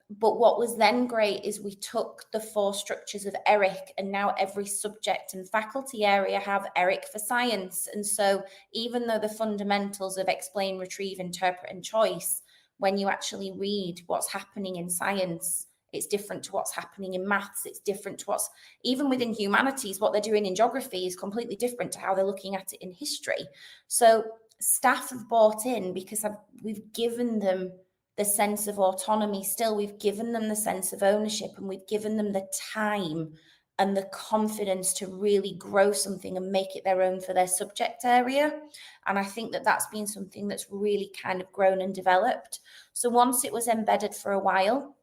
But what was then great is we took the 4 structures of ERIC, and now every subject and faculty area have ERIC for science. And so even though the fundamentals of explain, retrieve, interpret, and choice, when you actually read what's happening in science, it's different to what's happening in maths. It's different to what's, even within humanities, what they're doing in geography is completely different to how they're looking at it in history. So staff have bought in because we've given them the sense of autonomy. Still, we've given them the sense of ownership, and we've given them the time and the confidence to really grow something and make it their own for their subject area. And I think that that's been something that's really kind of grown and developed. So once it was embedded for a while,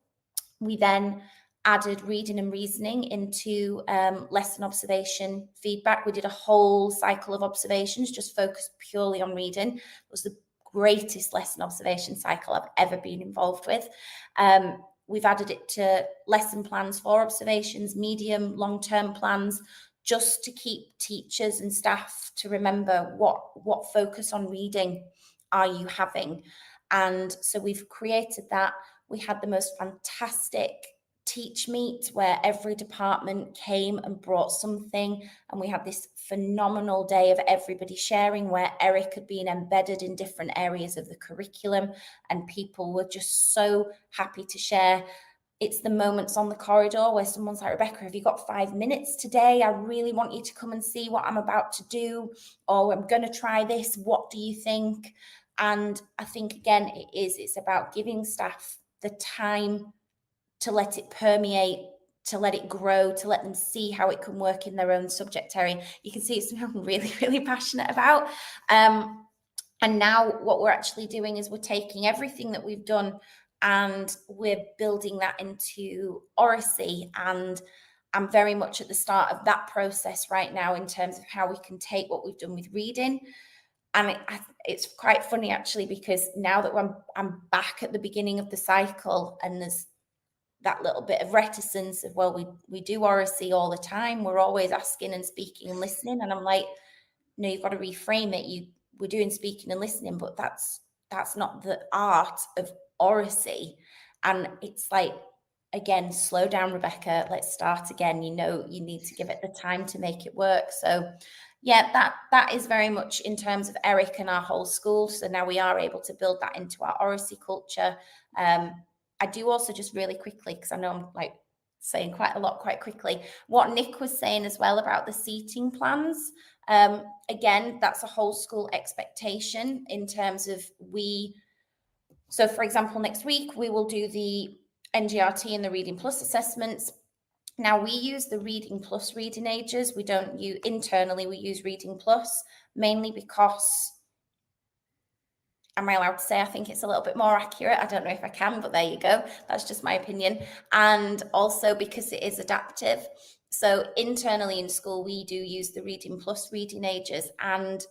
we then added reading and reasoning into lesson observation feedback. We did a whole cycle of observations just focused purely on reading. It was the greatest lesson observation cycle I've ever been involved with. We've added it to lesson plans for observations, medium, long-term plans, just to keep teachers and staff to remember what focus on reading are you having. And so we've created that. We had the most fantastic teach meet where every department came and brought something, and we had this phenomenal day of everybody sharing, where ERIC had been embedded in different areas of the curriculum, and people were just so happy to share. It's the moments on the corridor where someone's like, Rebecca, have you got 5 minutes today? I really want you to come and see what I'm about to do, or I'm going to try this. What do you think? And I think, again, it's about giving staff the time to let it permeate, to let it grow, to let them see how it can work in their own subject area. You can see it's something I'm really, really passionate about. And now what we're actually doing is we're taking everything that we've done and we're building that into oracy. And I'm very much at the start of that process right now in terms of how we can take what we've done with reading. And it's quite funny, actually, because now that I'm back at the beginning of the cycle, and there's that little bit of reticence of, well, we do oracy all the time. We're always asking and speaking and listening. And I'm like, no, you've got to reframe it. We're doing speaking and listening, but that's not the art of oracy. And it's like, again, slow down, Rebecca. Let's start again. You know, you need to give it the time to make it work. So yeah, that is very much in terms of ERIC and our whole school. So now we are able to build that into our oracy culture. I do also, just really quickly, because I know I'm like saying quite a lot quite quickly. What Nick was saying as well about the seating plans, again, that's a whole school expectation in terms of so for example, next week we will do the NGRT and the Reading Plus assessments. Now we use the Reading Plus reading ages. We don't use internally, we use Reading Plus mainly because, am I allowed to say I think it's a little bit more accurate? I don't know if I can, but there you go. That's just my opinion. And also because it is adaptive. So internally in school, we do use the Reading Plus reading ages, and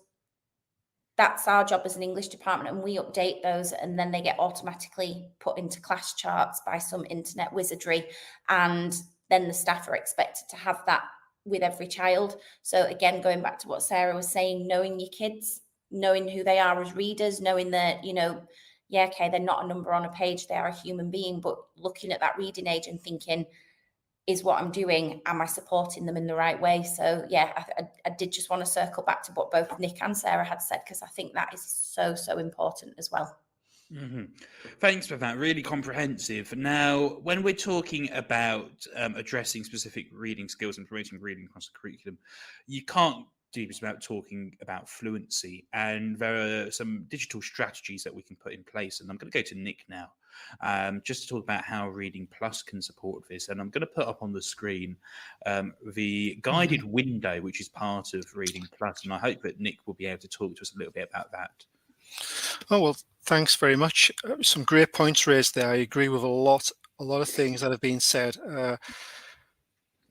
that's our job as an English department, and we update those, and then they get automatically put into class charts by some internet wizardry, and then the staff are expected to have that with every child. So again, going back to what Sarah was saying, knowing your kids, knowing who they are as readers, knowing that, yeah, okay, they're not a number on a page, they are a human being, but looking at that reading age and thinking, is what I'm doing, am I supporting them in the right way? So yeah, I did just want to circle back to what both Nick and Sarah had said, because I think that is so important as well. Mm-hmm. Thanks for that. Really comprehensive. Now, when we're talking about addressing specific reading skills and promoting reading across the curriculum, you can't do this without talking about fluency. And there are some digital strategies that we can put in place. And I'm going to go to Nick now, just to talk about how Reading Plus can support this. And I'm going to put up on the screen the guided window, which is part of Reading Plus. And I hope that Nick will be able to talk to us a little bit about that. Oh, well, thanks very much. Some great points raised there. I agree with a lot of things that have been said.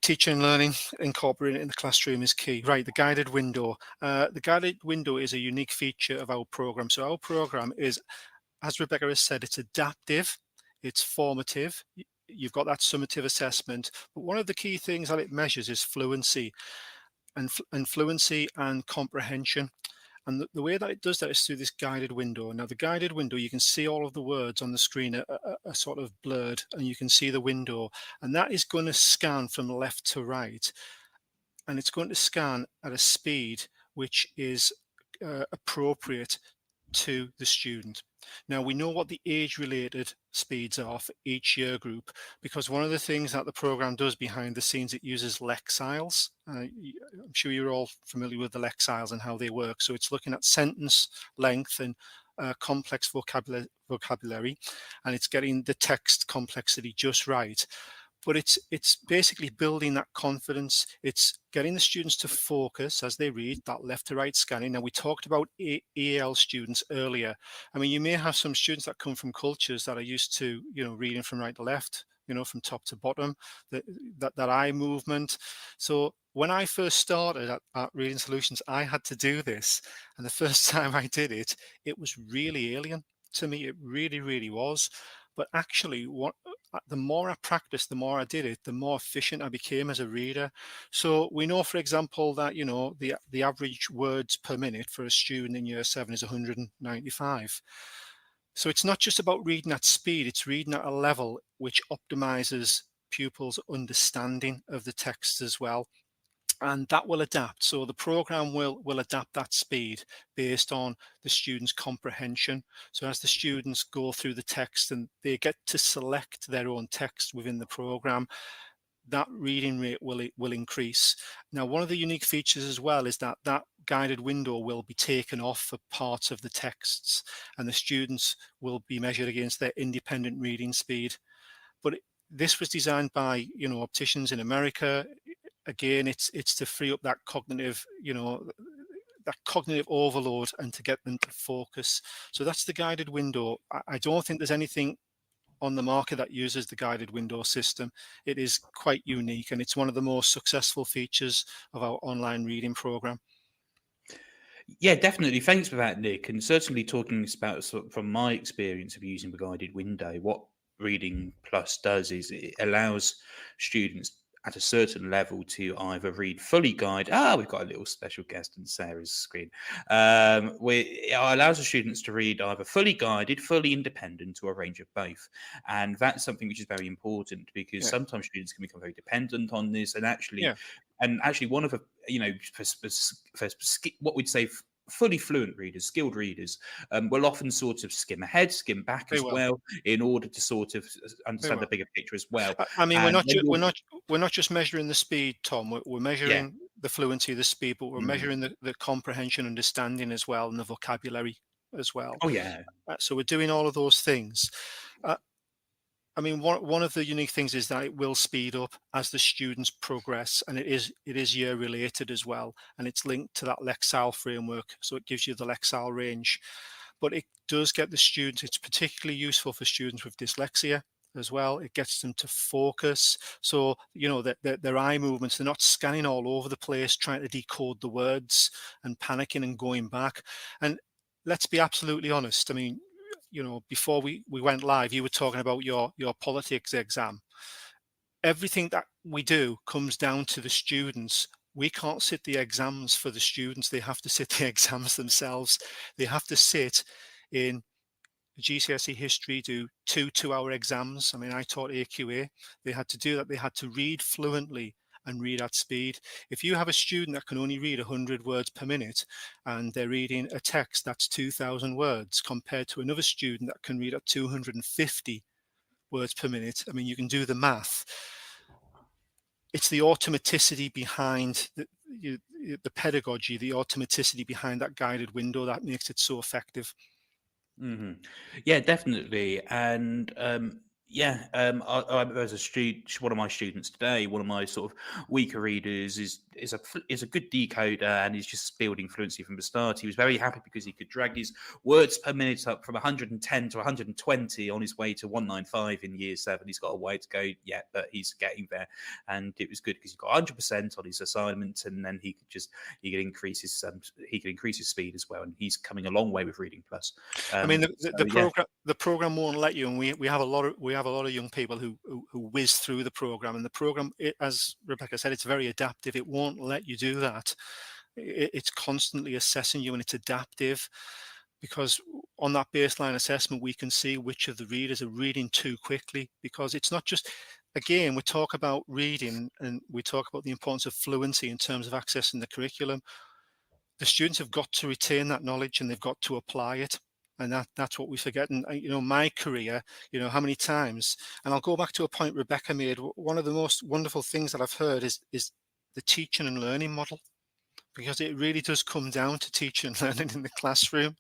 Teaching and learning incorporated in the classroom is key. Right, the guided window. The guided window is a unique feature of our program. So our program is, as Rebecca has said, it's adaptive, it's formative. You've got that summative assessment, but one of the key things that it measures is fluency and comprehension. And the way that it does that is through this guided window. Now, the guided window, you can see all of the words on the screen are sort of blurred, and you can see the window. And that is going to scan from left to right. And it's going to scan at a speed which is appropriate to the student. Now, we know what the age-related speeds are for each year group, because one of the things that the program does behind the scenes, it uses lexiles. I'm sure you're all familiar with the lexiles and how they work. So it's looking at sentence length and complex vocabulary, and it's getting the text complexity just right. But it's basically building that confidence. It's getting the students to focus as they read, that left to right scanning. Now, we talked about EL students earlier. I mean, you may have some students that come from cultures that are used to, reading from right to left, from top to bottom, that eye movement. So when I first started at Reading Solutions, I had to do this. And the first time I did it, it was really alien to me. It really, really was. But actually, the more I practiced, the more I did it, the more efficient I became as a reader. So we know, for example, that the average words per minute for a student in year 7 is 195. So it's not just about reading at speed; it's reading at a level which optimizes pupils' understanding of the text as well. And that will adapt. So the program will adapt that speed based on the students' comprehension. So as the students go through the text and they get to select their own text within the program, that reading rate will increase. Now, one of the unique features as well is that guided window will be taken off for parts of the texts, and the students will be measured against their independent reading speed. But this was designed by opticians in America. Again, it's to free up that cognitive, that cognitive overload and to get them to focus. So that's the guided window. I don't think there's anything on the market that uses the guided window system. It is quite unique, and it's one of the most successful features of our online reading program. Yeah, definitely. Thanks for that, Nick. And certainly talking about from my experience of using the guided window, what Reading Plus does is it allows students at a certain level to either read fully guided. We've got a little special guest on Sarah's screen. It allows the students to read either fully guided, fully independent, or a range of both. And that's something which is very important, because sometimes students can become very dependent on this. And actually, one of the, what we'd say fully fluent readers, skilled readers, will often sort of skim ahead, skim back They as will. well, in order to sort of They understand will. the bigger picture as well. I mean, And we're not just measuring the speed, Tom. We're measuring the fluency, the speed, but we're measuring the comprehension, understanding as well, and the vocabulary as well. Oh yeah. So we're doing all of those things. I mean, one of the unique things is that it will speed up as the students progress, and it is year related as well, and it's linked to that Lexile framework, so it gives you the Lexile range. But it does get the students, it's particularly useful for students with dyslexia as well. It gets them to focus. So, you know, their eye movements, they're not scanning all over the place, trying to decode the words and panicking and going back. And let's be absolutely honest. I mean, you know, before we went live, you were talking about your politics exam. Everything that we do comes down to the students. We can't sit the exams for the students. They have to sit the exams themselves. They have to sit in GCSE history, do two-hour exams. I mean, I taught AQA. They had to do that. They had to read fluently and read at speed. If you have a student that can only read 100 words per minute and they're reading a text that's 2,000 words compared to another student that can read at 250 words per minute, I mean, you can do the math. It's the automaticity behind the pedagogy, the automaticity behind that guided window that makes it so effective. Yeah, definitely. And I as a student, one of my students today, one of my sort of weaker readers is a good decoder, and he's just building fluency from the start. He was very happy because he could drag his words per minute up from 110 to 120 on his way to 195 in year 7. He's got a way to go yet, but he's getting there, and it was good because he got 100% on his assignment, and then he could increase his speed as well, and he's coming a long way with Reading Plus. I mean, the program won't let you, and we have a lot of young people who whiz through the program, and the program, as Rebecca said, it's very adaptive. It won't let you do that. It's constantly assessing you, and it's adaptive, because on that baseline assessment we can see which of the readers are reading too quickly, because it's not just, again, we talk about reading and we talk about the importance of fluency in terms of accessing the curriculum. The students have got to retain that knowledge and they've got to apply it. And that's what we forget. And, you know, my career, you know, how many times, and I'll go back to a point Rebecca made. One of the most wonderful things that I've heard is the teaching and learning model, because it really does come down to teaching and learning in the classroom.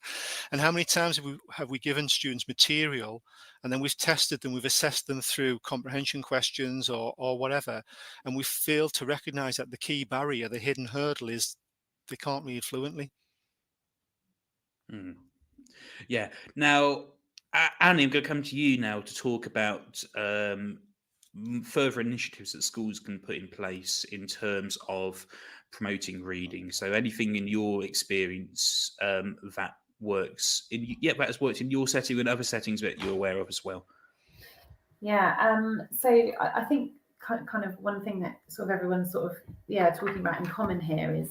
And how many times have we given students material, and then we've tested them, we've assessed them through comprehension questions or whatever, and we've failed to recognize that the key barrier, the hidden hurdle, is they can't read fluently. Yeah. Now, Annie, I'm going to come to you now to talk about further initiatives that schools can put in place in terms of promoting reading. So, anything in your experience that works that has worked in your setting and other settings that you're aware of as well. Yeah. So I think kind of one thing that sort of everyone's sort of talking about in common here is,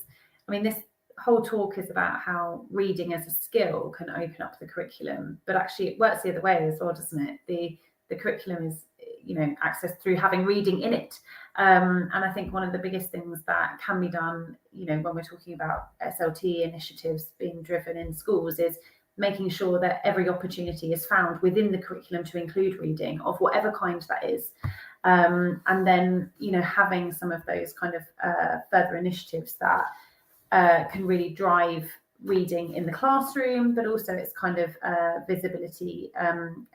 I mean, this whole talk is about how reading as a skill can open up the curriculum, but actually it works the other way as well, doesn't it? The curriculum is, you know, accessed through having reading in it. And I think one of the biggest things that can be done, you know, when we're talking about SLT initiatives being driven in schools, is making sure that every opportunity is found within the curriculum to include reading of whatever kind that is. And then, you know, having some of those kind of further initiatives that can really drive reading in the classroom, but also its kind of visibility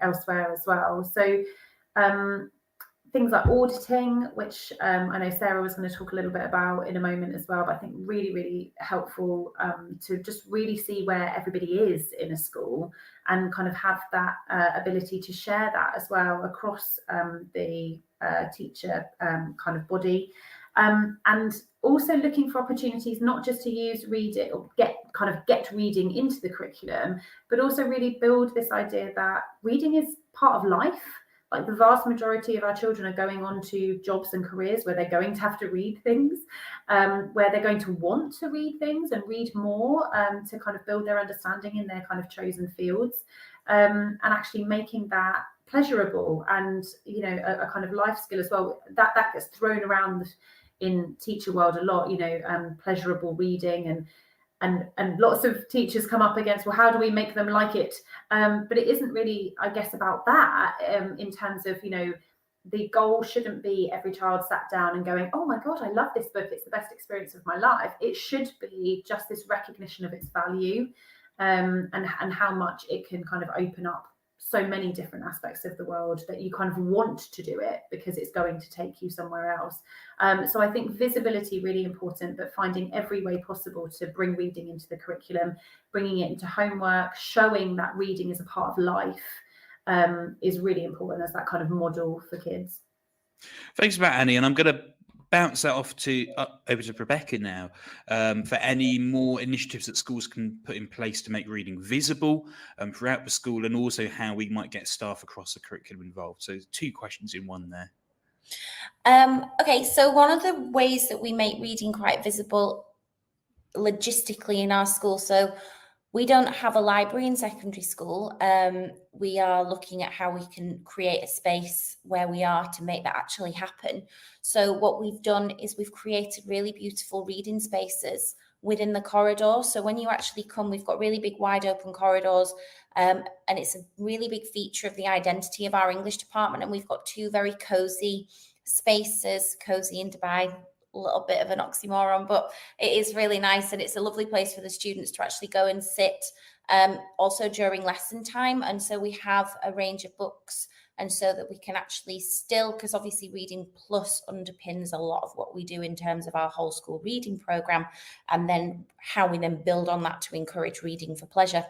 elsewhere as well. So things like auditing, which I know Sarah was going to talk a little bit about in a moment as well, but I think really, really helpful to just really see where everybody is in a school and kind of have that ability to share that as well across the teacher kind of body. And also looking for opportunities not just to use reading or get reading into the curriculum, but also really build this idea that reading is part of life. Like the vast majority of our children are going on to jobs and careers where they're going to have to read things, where they're going to want to read things and read more to kind of build their understanding in their kind of chosen fields, and actually making that pleasurable and, you know, a kind of life skill as well. That gets thrown around in teacher world a lot, you know, pleasurable reading and lots of teachers come up against, well, how do we make them like it? But it isn't really, I guess, about that in terms of, the goal shouldn't be every child sat down and going, oh my God, I love this book, it's the best experience of my life. It should be just this recognition of its value, and how much it can kind of open up so many different aspects of the world that you kind of want to do it because it's going to take you somewhere else. So I think visibility really important, but finding every way possible to bring reading into the curriculum, bringing it into homework, showing that reading is a part of life, is really important as that kind of model for kids. Thanks about Annie, and I'm going to bounce that off to over to Rebecca now for any more initiatives that schools can put in place to make reading visible throughout the school, and also how we might get staff across the curriculum involved. So 2 questions in one there. Okay, so one of the ways that we make reading quite visible logistically in our school, so we don't have a library in secondary school. We are looking at how we can create a space where we are to make that actually happen. So what we've done is we've created really beautiful reading spaces within the corridor. So when you actually come, we've got really big wide open corridors, and it's a really big feature of the identity of our English department. And we've got 2 very cozy spaces, cozy in Dubai, a little bit of an oxymoron, but it is really nice, and it's a lovely place for the students to actually go and sit, also during lesson time. And so we have a range of books, and so that we can actually still, because obviously Reading Plus underpins a lot of what we do in terms of our whole school reading program, and then how we then build on that to encourage reading for pleasure.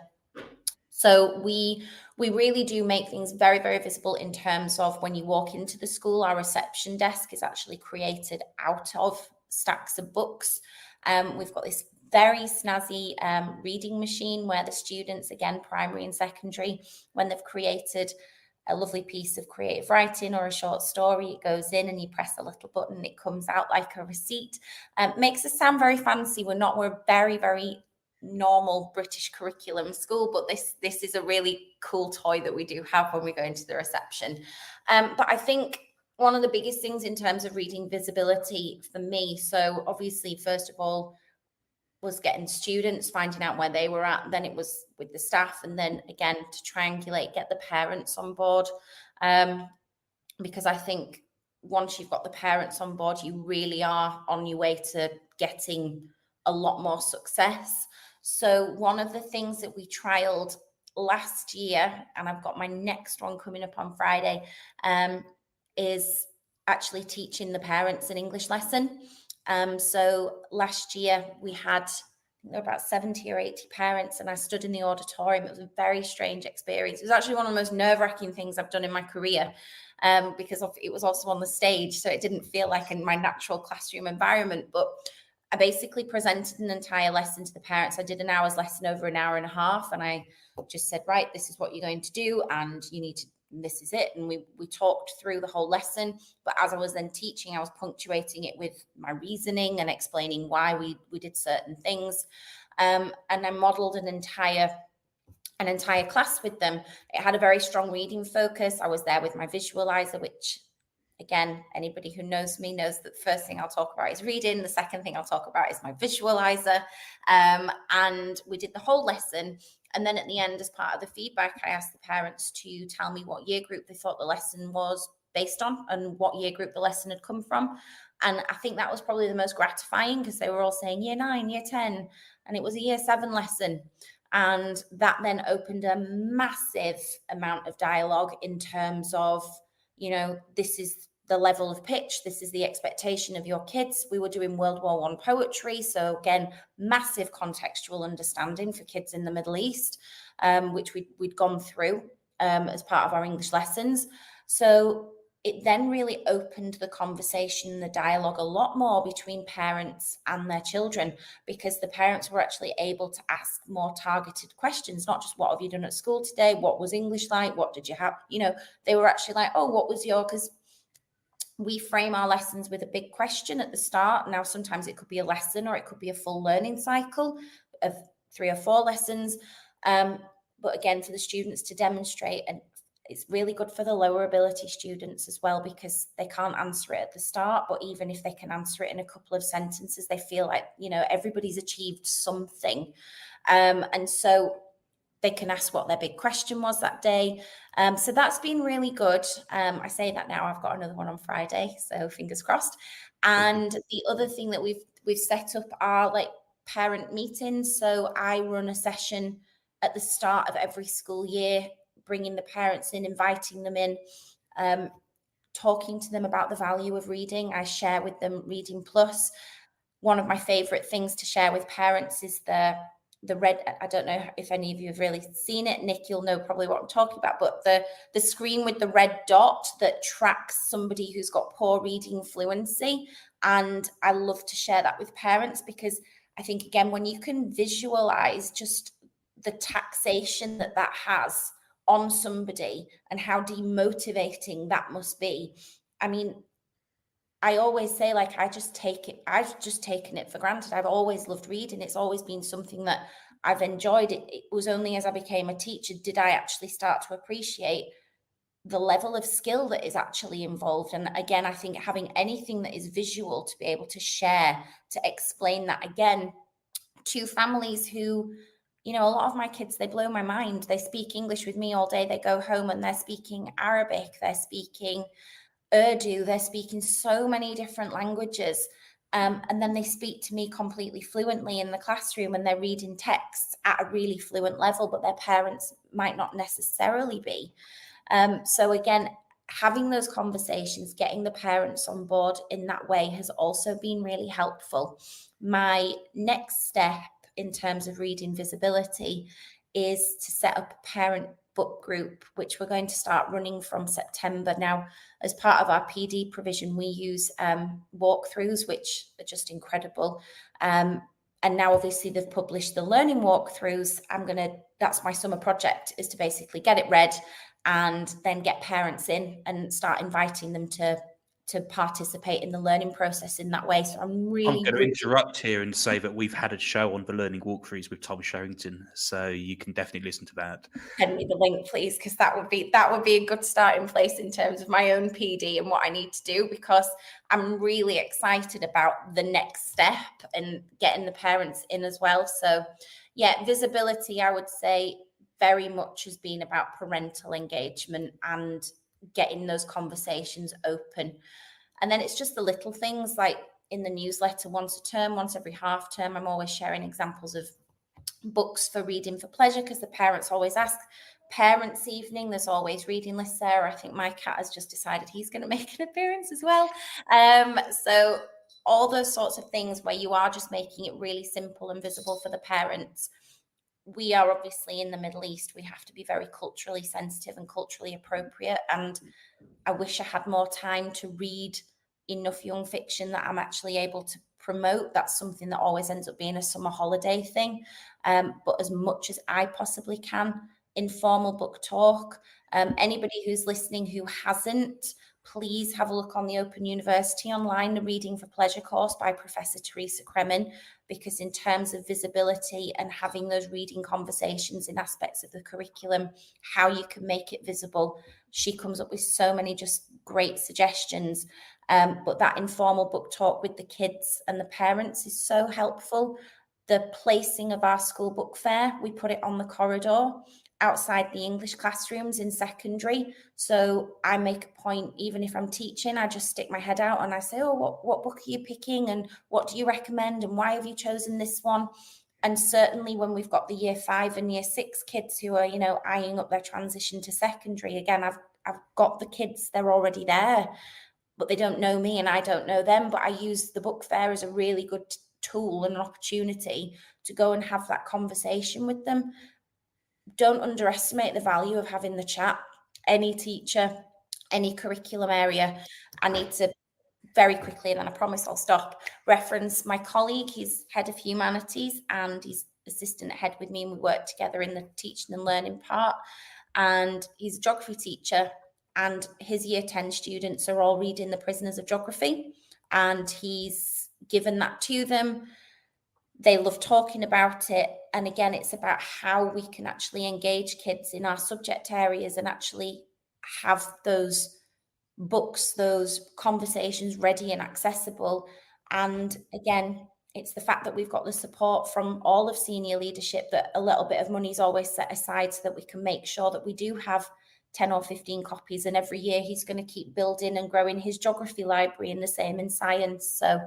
So we really do make things very, very visible in terms of when you walk into the school, our reception desk is actually created out of stacks of books. We've got this very snazzy reading machine where the students, again, primary and secondary, when they've created a lovely piece of creative writing or a short story, it goes in and you press a little button, it comes out like a receipt. Makes us sound very fancy. We're a very, very normal British curriculum school, but this is a really cool toy that we do have when we go into the reception. But I think one of the biggest things in terms of reading visibility for me, so obviously first of all was getting students, finding out where they were at, then it was with the staff, and then again to triangulate, get the parents on board, because I think once you've got the parents on board, you really are on your way to getting a lot more success. So one of the things that we trialed last year, and I've got my next one coming up on Friday, is actually teaching the parents an English lesson. So last year we had, there were about 70 or 80 parents, and I stood in the auditorium. It was a very strange experience. It was actually one of the most nerve-wracking things I've done in my career, because it was also on the stage, so it didn't feel like in my natural classroom environment. But I basically presented an entire lesson to the parents. I did an hour's lesson over an hour and a half, and I just said, right, this is what you're going to do, and you need to, this is it. And we talked through the whole lesson, but as I was then teaching, I was punctuating it with my reasoning and explaining why we did certain things. And I modeled an entire class with them. It had a very strong reading focus. I was there with my visualizer, which, again, anybody who knows me knows that the first thing I'll talk about is reading. The second thing I'll talk about is my visualizer. And we did the whole lesson. And then at the end, as part of the feedback, I asked the parents to tell me what year group they thought the lesson was based on and what year group the lesson had come from. And I think that was probably the most gratifying, because they were all saying year 9, year 10, and it was a year 7 lesson. And that then opened a massive amount of dialogue in terms of, this is the level of pitch, this is the expectation of your kids. We were doing World War I poetry, so again, massive contextual understanding for kids in the Middle East, which we'd gone through as part of our English lessons. So it then really opened the conversation, the dialogue a lot more between parents and their children, because the parents were actually able to ask more targeted questions, not just what have you done at school today, what was English like, what did you have, they were actually like, oh, what was your, because we frame our lessons with a big question at the start. Now, sometimes it could be a lesson or it could be a full learning cycle of 3 or 4 lessons. But again, for the students to demonstrate and it's really good for the lower ability students as well, because they can't answer it at the start, but even if they can answer it in a couple of sentences, they feel like, you know, everybody's achieved something. And so they can ask what their big question was that day. So that's been really good. I say that now, I've got another one on Friday, so fingers crossed. And the other thing that we've set up are like parent meetings. So I run a session at the start of every school year, bringing the parents in, inviting them in, talking to them about the value of reading. I share with them Reading Plus. One of my favorite things to share with parents is the red, I don't know if any of you have really seen it. Nick, you'll know probably what I'm talking about, but the screen with the red dot that tracks somebody who's got poor reading fluency. And I love to share that with parents, because I think, again, when you can visualize just the taxation that has on somebody and how demotivating that must be. I mean, I always say, like, I've just taken it for granted. I've always loved reading. It's always been something that I've enjoyed. It was only as I became a teacher did I actually start to appreciate the level of skill that is actually involved. And again, I think having anything that is visual to be able to share, to explain that again to families who, you know, a lot of my kids, they blow my mind. They speak English with me all day. They go home and they're speaking Arabic, they're speaking Urdu, they're speaking so many different languages. And then they speak to me completely fluently in the classroom, and they're reading texts at a really fluent level, but their parents might not necessarily be. So again, having those conversations, getting the parents on board in that way has also been really helpful. My next step in terms of reading visibility is to set up a parent book group, which we're going to start running from September. Now, as part of our PD provision, we use walkthroughs, which are just incredible. And now obviously they've published the learning walkthroughs. That's my summer project, is to basically get it read and then get parents in and start inviting them to participate in the learning process in that way. So I'm going to interrupt here and say that we've had a show on the learning walkthroughs with Tom Sherrington, so you can definitely listen to that. Send me the link, please, because that would be a good starting place in terms of my own PD and what I need to do, because I'm really excited about the next step and getting the parents in as well. So yeah, visibility, I would say, very much has been about parental engagement and getting those conversations open. And then it's just the little things, like in the newsletter once a term, once every half term, I'm always sharing examples of books for reading for pleasure, because the parents always ask. Parents' evening, there's always reading lists there. I think my cat has just decided he's going to make an appearance as well. So all those sorts of things where you are just making it really simple and visible for the parents. We are obviously in the Middle East. We have to be very culturally sensitive and culturally appropriate. And I wish I had more time to read enough young fiction that I'm actually able to promote. That's something that always ends up being a summer holiday thing. But as much as I possibly can, informal book talk. Anybody who's listening who hasn't, please have a look on the Open University online, the Reading for Pleasure course by Professor Teresa Kremen, because in terms of visibility and having those reading conversations in aspects of the curriculum, how you can make it visible, she comes up with so many just great suggestions. But that informal book talk with the kids and the parents is so helpful. The placing of our school book fair, we put it on the corridor outside the English classrooms in secondary. So I make a point, even if I'm teaching, I just stick my head out and I say, oh, what book are you picking and what do you recommend and why have you chosen this one? And certainly when we've got the year 5 and year 6 kids who are, you know, eyeing up their transition to secondary, again, I've got the kids, they're already there, but they don't know me and I don't know them. But I use the book fair as a really good tool and an opportunity to go and have that conversation with them. Don't underestimate the value of having the chat. Any teacher, any curriculum area. I need to very quickly, and then I promise I'll stop, reference my colleague. He's head of humanities and he's assistant head with me, and we work together in the teaching and learning part. And he's a geography teacher, and his year 10 students are all reading The Prisoners of Geography, and he's given that to them. They love talking about it. And again, it's about how we can actually engage kids in our subject areas and actually have those books, those conversations ready and accessible. And again, it's the fact that we've got the support from all of senior leadership, that a little bit of money is always set aside so that we can make sure that we do have 10 or 15 copies. And every year he's going to keep building and growing his geography library, and the same in science. So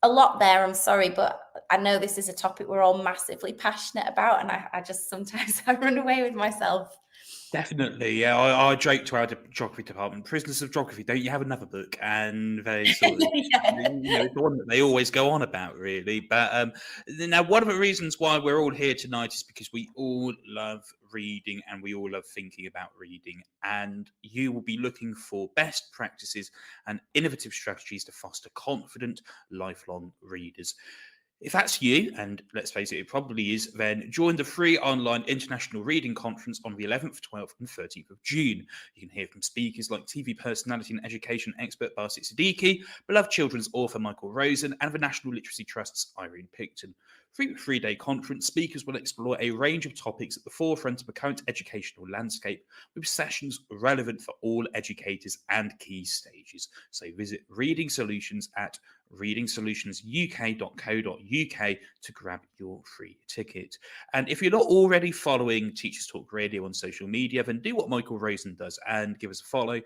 a lot there, I'm sorry, but I know this is a topic we're all massively passionate about, and I just sometimes I run away with myself. Definitely, yeah. I joke to our geography department, prisoners of geography, don't you have another book? And they sort of, it's the one that they always go on about, really. But now, one of the reasons why we're all here tonight is because we all love reading and we all love thinking about reading. And you will be looking for best practices and innovative strategies to foster confident, lifelong readers. If that's you, and let's face it, it probably is, then join the free online International Reading Conference on the 11th, 12th and 13th of June. You can hear from speakers like TV personality and education expert Basit Siddiqui, beloved children's author Michael Rosen, and the National Literacy Trust's Irene Picton. Through the three-day conference, speakers will explore a range of topics at the forefront of the current educational landscape, with sessions relevant for all educators and key stages. So visit Reading Solutions at readingsolutionsuk.co.uk to grab your free ticket. And if you're not already following Teachers Talk Radio on social media, then do what Michael Rosen does and give us a follow.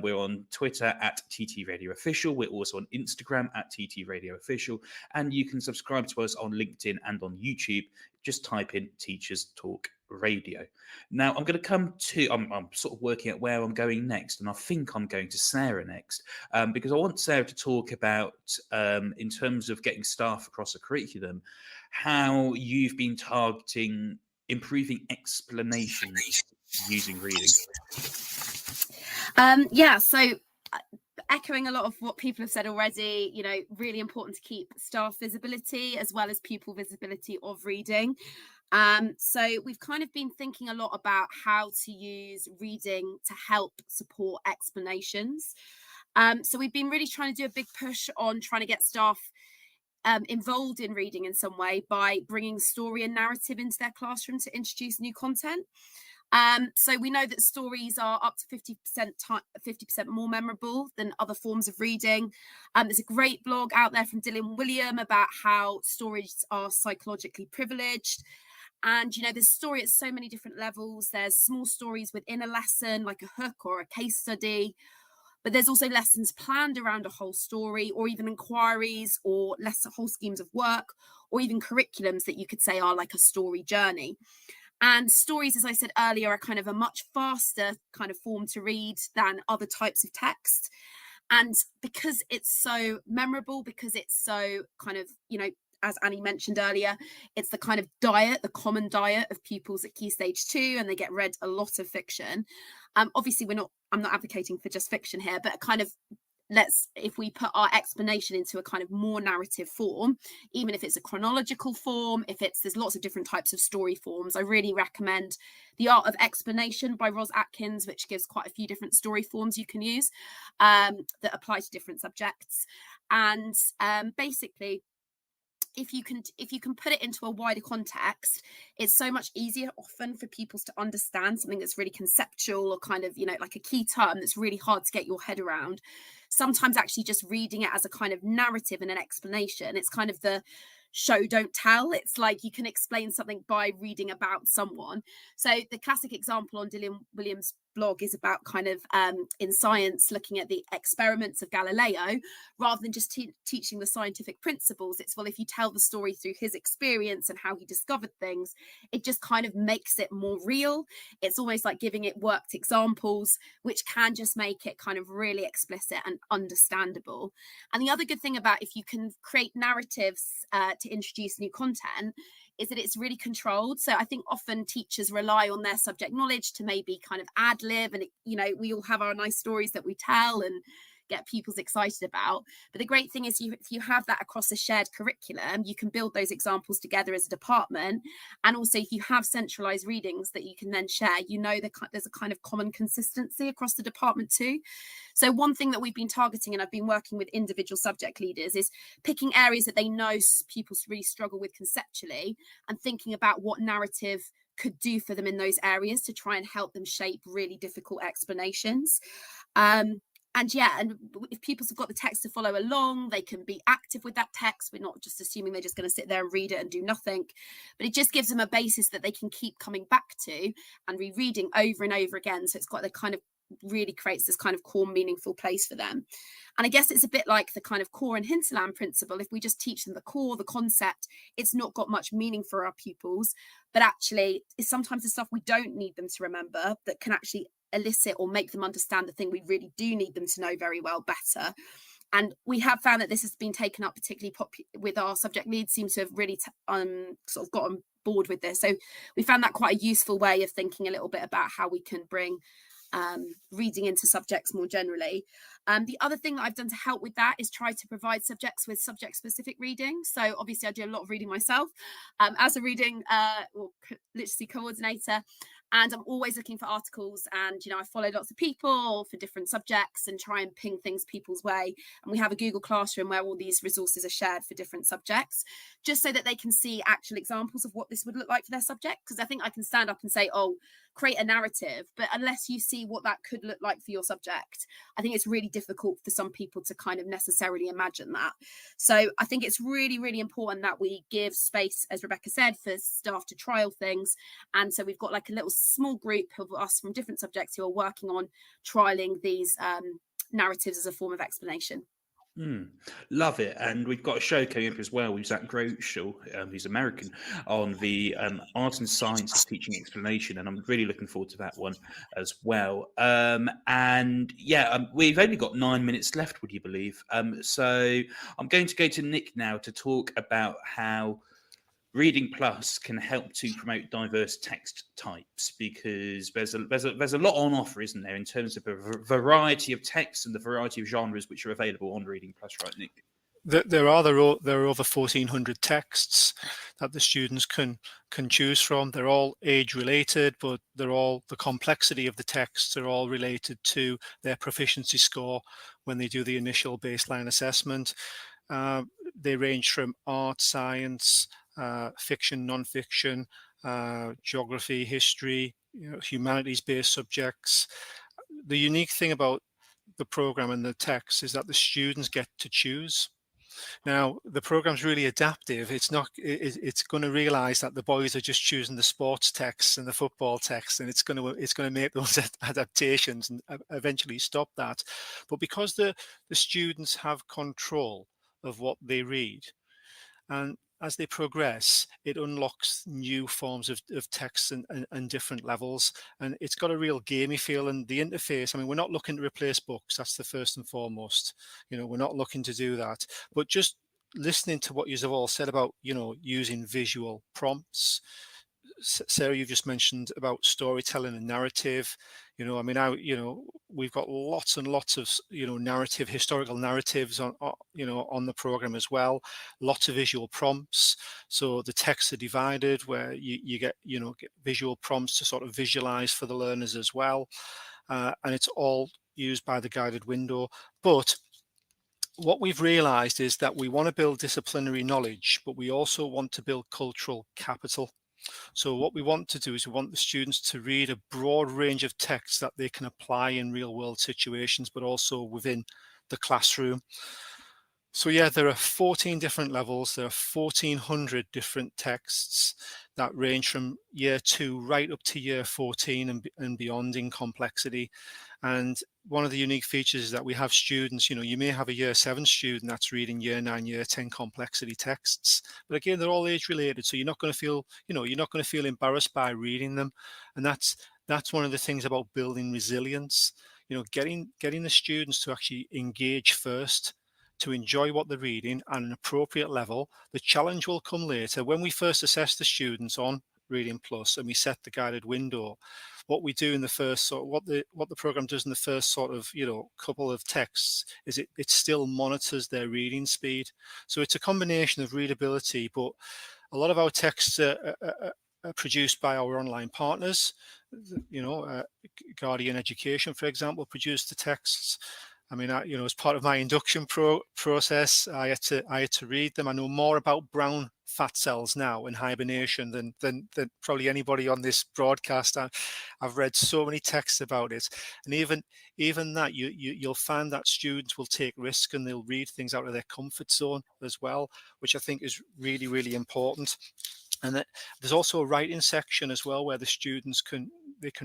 We're on Twitter at TT Radio Official. We're also on Instagram at TT Radio Official. And you can subscribe to us on LinkedIn and on YouTube. Just type in Teachers Talk Radio. Now I'm going to come to, I'm sort of working out where I'm going next, and I think I'm going to Sarah next, because I want Sarah to talk about, in terms of getting staff across the curriculum, how you've been targeting improving explanations using reading. So echoing a lot of what people have said already, really important to keep staff visibility as well as pupil visibility of reading. So we've kind of been thinking a lot about how to use reading to help support explanations. So we've been really trying to do a big push on trying to get staff involved in reading in some way by bringing story and narrative into their classroom to introduce new content. So we know that stories are up to 50% more memorable than other forms of reading. There's a great blog out there from Dylan William about how stories are psychologically privileged. And, there's story at so many different levels. There's small stories within a lesson, like a hook or a case study. But there's also lessons planned around a whole story, or even inquiries or whole schemes of work, or even curriculums that you could say are like a story journey. And stories, as I said earlier, are kind of a much faster kind of form to read than other types of text. And because it's so memorable, because it's so kind of, as Annie mentioned earlier, it's the kind of common diet of pupils at Key Stage 2, and they get read a lot of fiction. Obviously, I'm not advocating for just fiction here, but kind of if we put our explanation into a kind of more narrative form, even if it's a chronological form, there's lots of different types of story forms. I really recommend The Art of Explanation by Ros Atkins, which gives quite a few different story forms you can use that apply to different subjects. And basically, if you can put it into a wider context, it's so much easier often for pupils to understand something that's really conceptual, or kind of, like a key term that's really hard to get your head around. Sometimes actually just reading it as a kind of narrative and an explanation, it's kind of the show don't tell. It's like you can explain something by reading about someone. So the classic example on Dylan Williams' blog is about kind of in science, looking at the experiments of Galileo rather than just teaching the scientific principles. It's, well, if you tell the story through his experience and how he discovered things, it just kind of makes it more real. It's almost like giving it worked examples, which can just make it kind of really explicit and understandable. And the other good thing about if you can create narratives to introduce new content is that it's really controlled. So I think often teachers rely on their subject knowledge to maybe kind of ad lib, and we all have our nice stories that we tell and get pupils excited about. But the great thing is if you have that across a shared curriculum, you can build those examples together as a department. And also if you have centralized readings that you can then share, there's a kind of common consistency across the department too. So one thing that we've been targeting, and I've been working with individual subject leaders, is picking areas that they know pupils really struggle with conceptually and thinking about what narrative could do for them in those areas to try and help them shape really difficult explanations. And if pupils have got the text to follow along, they can be active with that text. We're not just assuming they're just going to sit there and read it and do nothing, but it just gives them a basis that they can keep coming back to and rereading over and over again. So it's got the kind of really creates this kind of core meaningful place for them. And I guess it's a bit like the kind of core and hinterland principle. If we just teach them the core, the concept, it's not got much meaning for our pupils, but actually it's sometimes the stuff we don't need them to remember that can actually elicit or make them understand the thing we really do need them to know very well better. And we have found that this has been taken up particularly with our subject leads, seem to have really sort of got on board with this. So we found that quite a useful way of thinking a little bit about how we can bring reading into subjects more generally. The other thing that I've done to help with that is try to provide subjects with subject specific reading. So obviously I do a lot of reading myself as a reading literacy coordinator, and I'm always looking for articles, and I follow lots of people for different subjects and try and ping things people's way. And we have a Google Classroom where all these resources are shared for different subjects, just so that they can see actual examples of what this would look like for their subject. Because I think I can stand up and say, oh, create a narrative, but unless you see what that could look like for your subject, I think it's really difficult for some people to kind of necessarily imagine that. So I think it's really, really important that we give space, as Rebecca said, for staff to trial things. And so we've got like a little small group of us from different subjects who are working on trialing these narratives as a form of explanation. Love it. And we've got a show coming up as well with Zach Groeschel, who's American, on the art and science of teaching explanation. And I'm really looking forward to that one as well. We've only got 9 minutes left, would you believe? So I'm going to go to Nick now to talk about how Reading Plus can help to promote diverse text types, because there's a lot on offer, isn't there, in terms of a variety of texts and the variety of genres which are available on Reading Plus, right, Nick? There are over 1,400 texts that the students can choose from. They're all age related, but the complexity of the texts are all related to their proficiency score when they do the initial baseline assessment. They range from art, science, fiction, non-fiction, geography, history, humanities-based subjects. The unique thing about the program and the text is that the students get to choose. Now, the program's really adaptive. It's going to realize that the boys are just choosing the sports texts and the football texts, and it's going to make those adaptations and eventually stop that. But because the students have control of what they read, and as they progress, it unlocks new forms of text and different levels. And it's got a real gamey feel. And the interface, I mean, we're not looking to replace books. That's the first and foremost. We're not looking to do that. But just listening to what you've all said about, using visual prompts. Sarah, you just mentioned about storytelling and narrative. We've got lots and lots of historical narratives on the program as well. Lots of visual prompts. So the texts are divided where you get visual prompts to sort of visualize for the learners as well, and it's all used by the guided window. But what we've realized is that we want to build disciplinary knowledge, but we also want to build cultural capital. So what we want to do is we want the students to read a broad range of texts that they can apply in real world situations, but also within the classroom. So yeah, there are 14 different levels. There are 1,400 different texts that range from year 2 right up to year 14 and beyond in complexity. And one of the unique features is that we have students, you may have a year 7 student that's reading year 9, year 10 complexity texts, but again, they're all age related. So you're not going to feel embarrassed by reading them. And that's one of the things about building resilience, getting the students to actually engage first, to enjoy what they're reading at an appropriate level. The challenge will come later. When we first assess the students on Reading Plus and we set the guided window, what we do in the first what the program does in the first sort of couple of texts is it still monitors their reading speed. So it's a combination of readability, but a lot of our texts are produced by our online partners. Guardian Education, for example, produce the texts. I mean, as part of my induction process, I had to read them. I know more about brown fat cells now in hibernation than probably anybody on this broadcast. I've read so many texts about it, and even that you'll find that students will take risk and they'll read things out of their comfort zone as well, which I think is really, really important. And there's also a writing section as well where the students can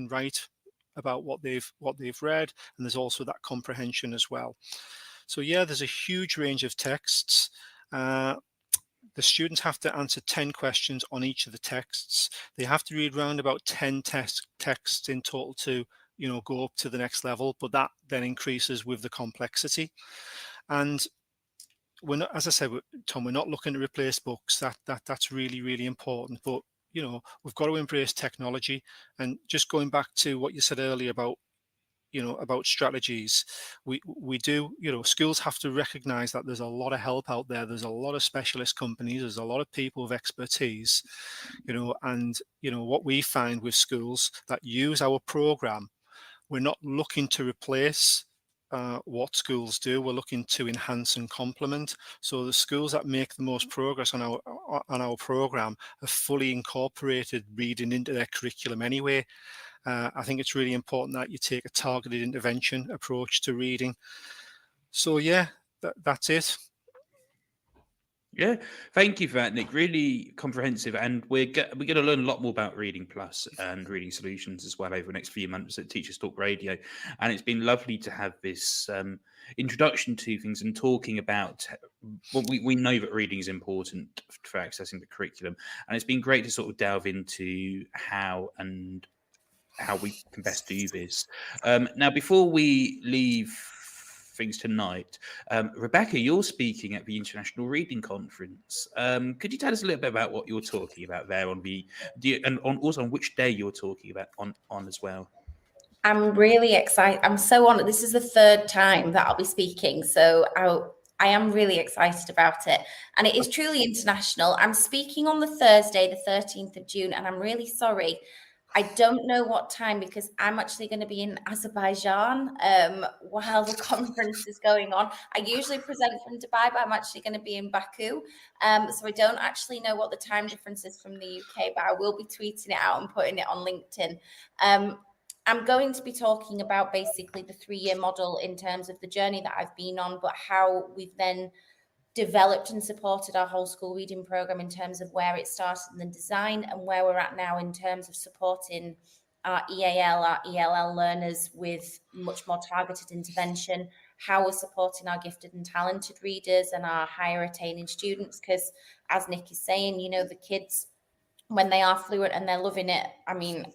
write about what they've read, and there's also that comprehension as well. So yeah, there's a huge range of texts. The students have to answer 10 questions on each of the texts. They have to read around about 10 texts in total to go up to the next level, but that then increases with the complexity. And we're not, as I said, Tom, we're not looking to replace books. That's really, really important. But we've got to embrace technology. And just going back to what you said earlier about strategies, we do, schools have to recognize that there's a lot of help out there. There's a lot of specialist companies. There's a lot of people with expertise, and what we find with schools that use our program, we're not looking to replace what schools do. We're looking to enhance and complement. So the schools that make the most progress on our program have fully incorporated reading into their curriculum anyway. I think it's really important that you take a targeted intervention approach to reading. So yeah, that's it. Yeah, thank you for that, Nick. Really comprehensive, and we're going to learn a lot more about Reading Plus and Reading Solutions as well over the next few months at Teachers Talk Radio. And it's been lovely to have this introduction to things and talking about what we know that reading is important for accessing the curriculum, and it's been great to sort of delve into how we can best do this. Now, before we leave things tonight, Rebecca, you're speaking at the International Reading Conference. Could you tell us a little bit about what you're talking about there also on which day you're talking about on as well? I'm really excited. I'm so honored. This is the third time that I'll be speaking, so I am really excited about it. And it is truly international. I'm speaking on the Thursday, the 13th of June, and I'm really sorry. I don't know what time because I'm actually going to be in Azerbaijan while the conference is going on. I usually present from Dubai, but I'm actually going to be in Baku. So I don't actually know what the time difference is from the UK, but I will be tweeting it out and putting it on LinkedIn. I'm going to be talking about basically the 3-year model in terms of the journey that I've been on, but how we've then developed and supported our whole school reading program in terms of where it started in the design and where we're at now in terms of supporting our EAL, our ELL learners with much more targeted intervention, how we're supporting our gifted and talented readers and our higher attaining students. Because as Nick is saying, the kids, when they are fluent and they're loving it, I mean,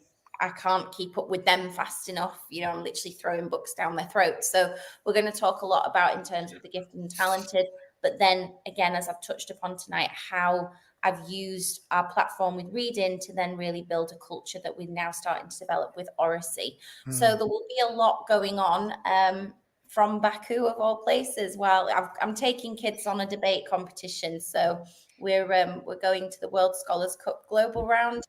I can't keep up with them fast enough. I'm literally throwing books down their throats. So we're going to talk a lot about in terms of the gifted and talented. But then again, as I've touched upon tonight, how I've used our platform with reading to then really build a culture that we're now starting to develop with Oracy. So there will be a lot going on from Baku, of all places. Well, I'm taking kids on a debate competition. So we're going to the World Scholars Cup Global Round,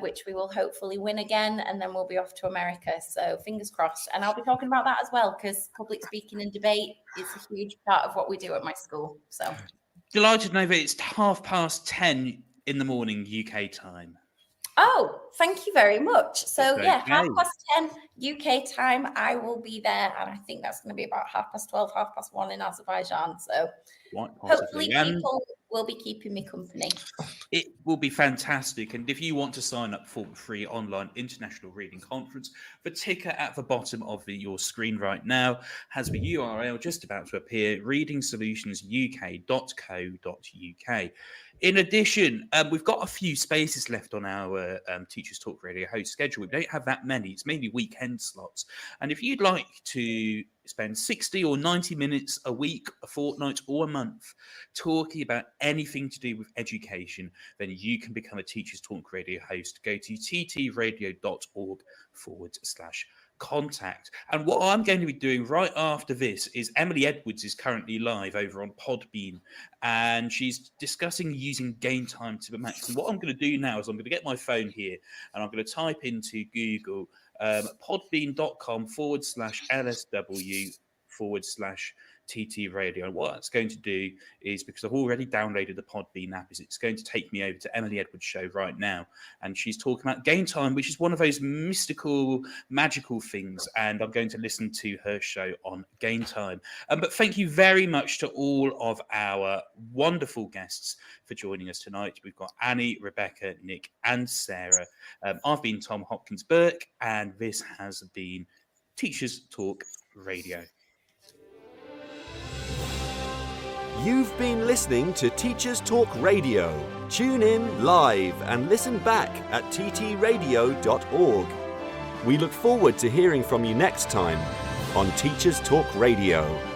which we will hopefully win again, and then we'll be off to America. So fingers crossed. And I'll be talking about that as well, because public speaking and debate is a huge part of what we do at my school. So delighted to know that it's 10:30 in the morning UK time. Oh, thank you very much. So It's yeah, okay. 10:30 UK time, I will be there, and I think that's going to be about 12:30, 1:30 in Azerbaijan. So Quite possibly. hopefully people will be keeping me company. It will be fantastic. And if you want to sign up for the free online International Reading Conference, the ticker at the bottom of your screen right now has the URL just about to appear, readingsolutionsuk.co.uk. In addition, we've got a few spaces left on our Teachers Talk Radio host schedule. We don't have that many. It's mainly weekend slots. And if you'd like to spend 60 or 90 minutes a week, a fortnight, or a month talking about anything to do with education, then you can become a Teachers Talk Radio host. Go to ttradio.org/contact. And what I'm going to be doing right after this is Emily Edwards is currently live over on Podbean, and she's discussing using game time to the max. And what I'm going to do now is I'm going to get my phone here and I'm going to type into Google podbean.com/LSW TT Radio. And what that's going to do is, because I've already downloaded the Podbean app, is it's going to take me over to Emily Edwards' show right now. And she's talking about game time, which is one of those mystical, magical things. And I'm going to listen to her show on game time. But thank you very much to all of our wonderful guests for joining us tonight. We've got Annie, Rebecca, Nick, and Sarah. I've been Tom Hopkins-Burke, and this has been Teachers Talk Radio. You've been listening to Teachers Talk Radio. Tune in live and listen back at ttradio.org. We look forward to hearing from you next time on Teachers Talk Radio.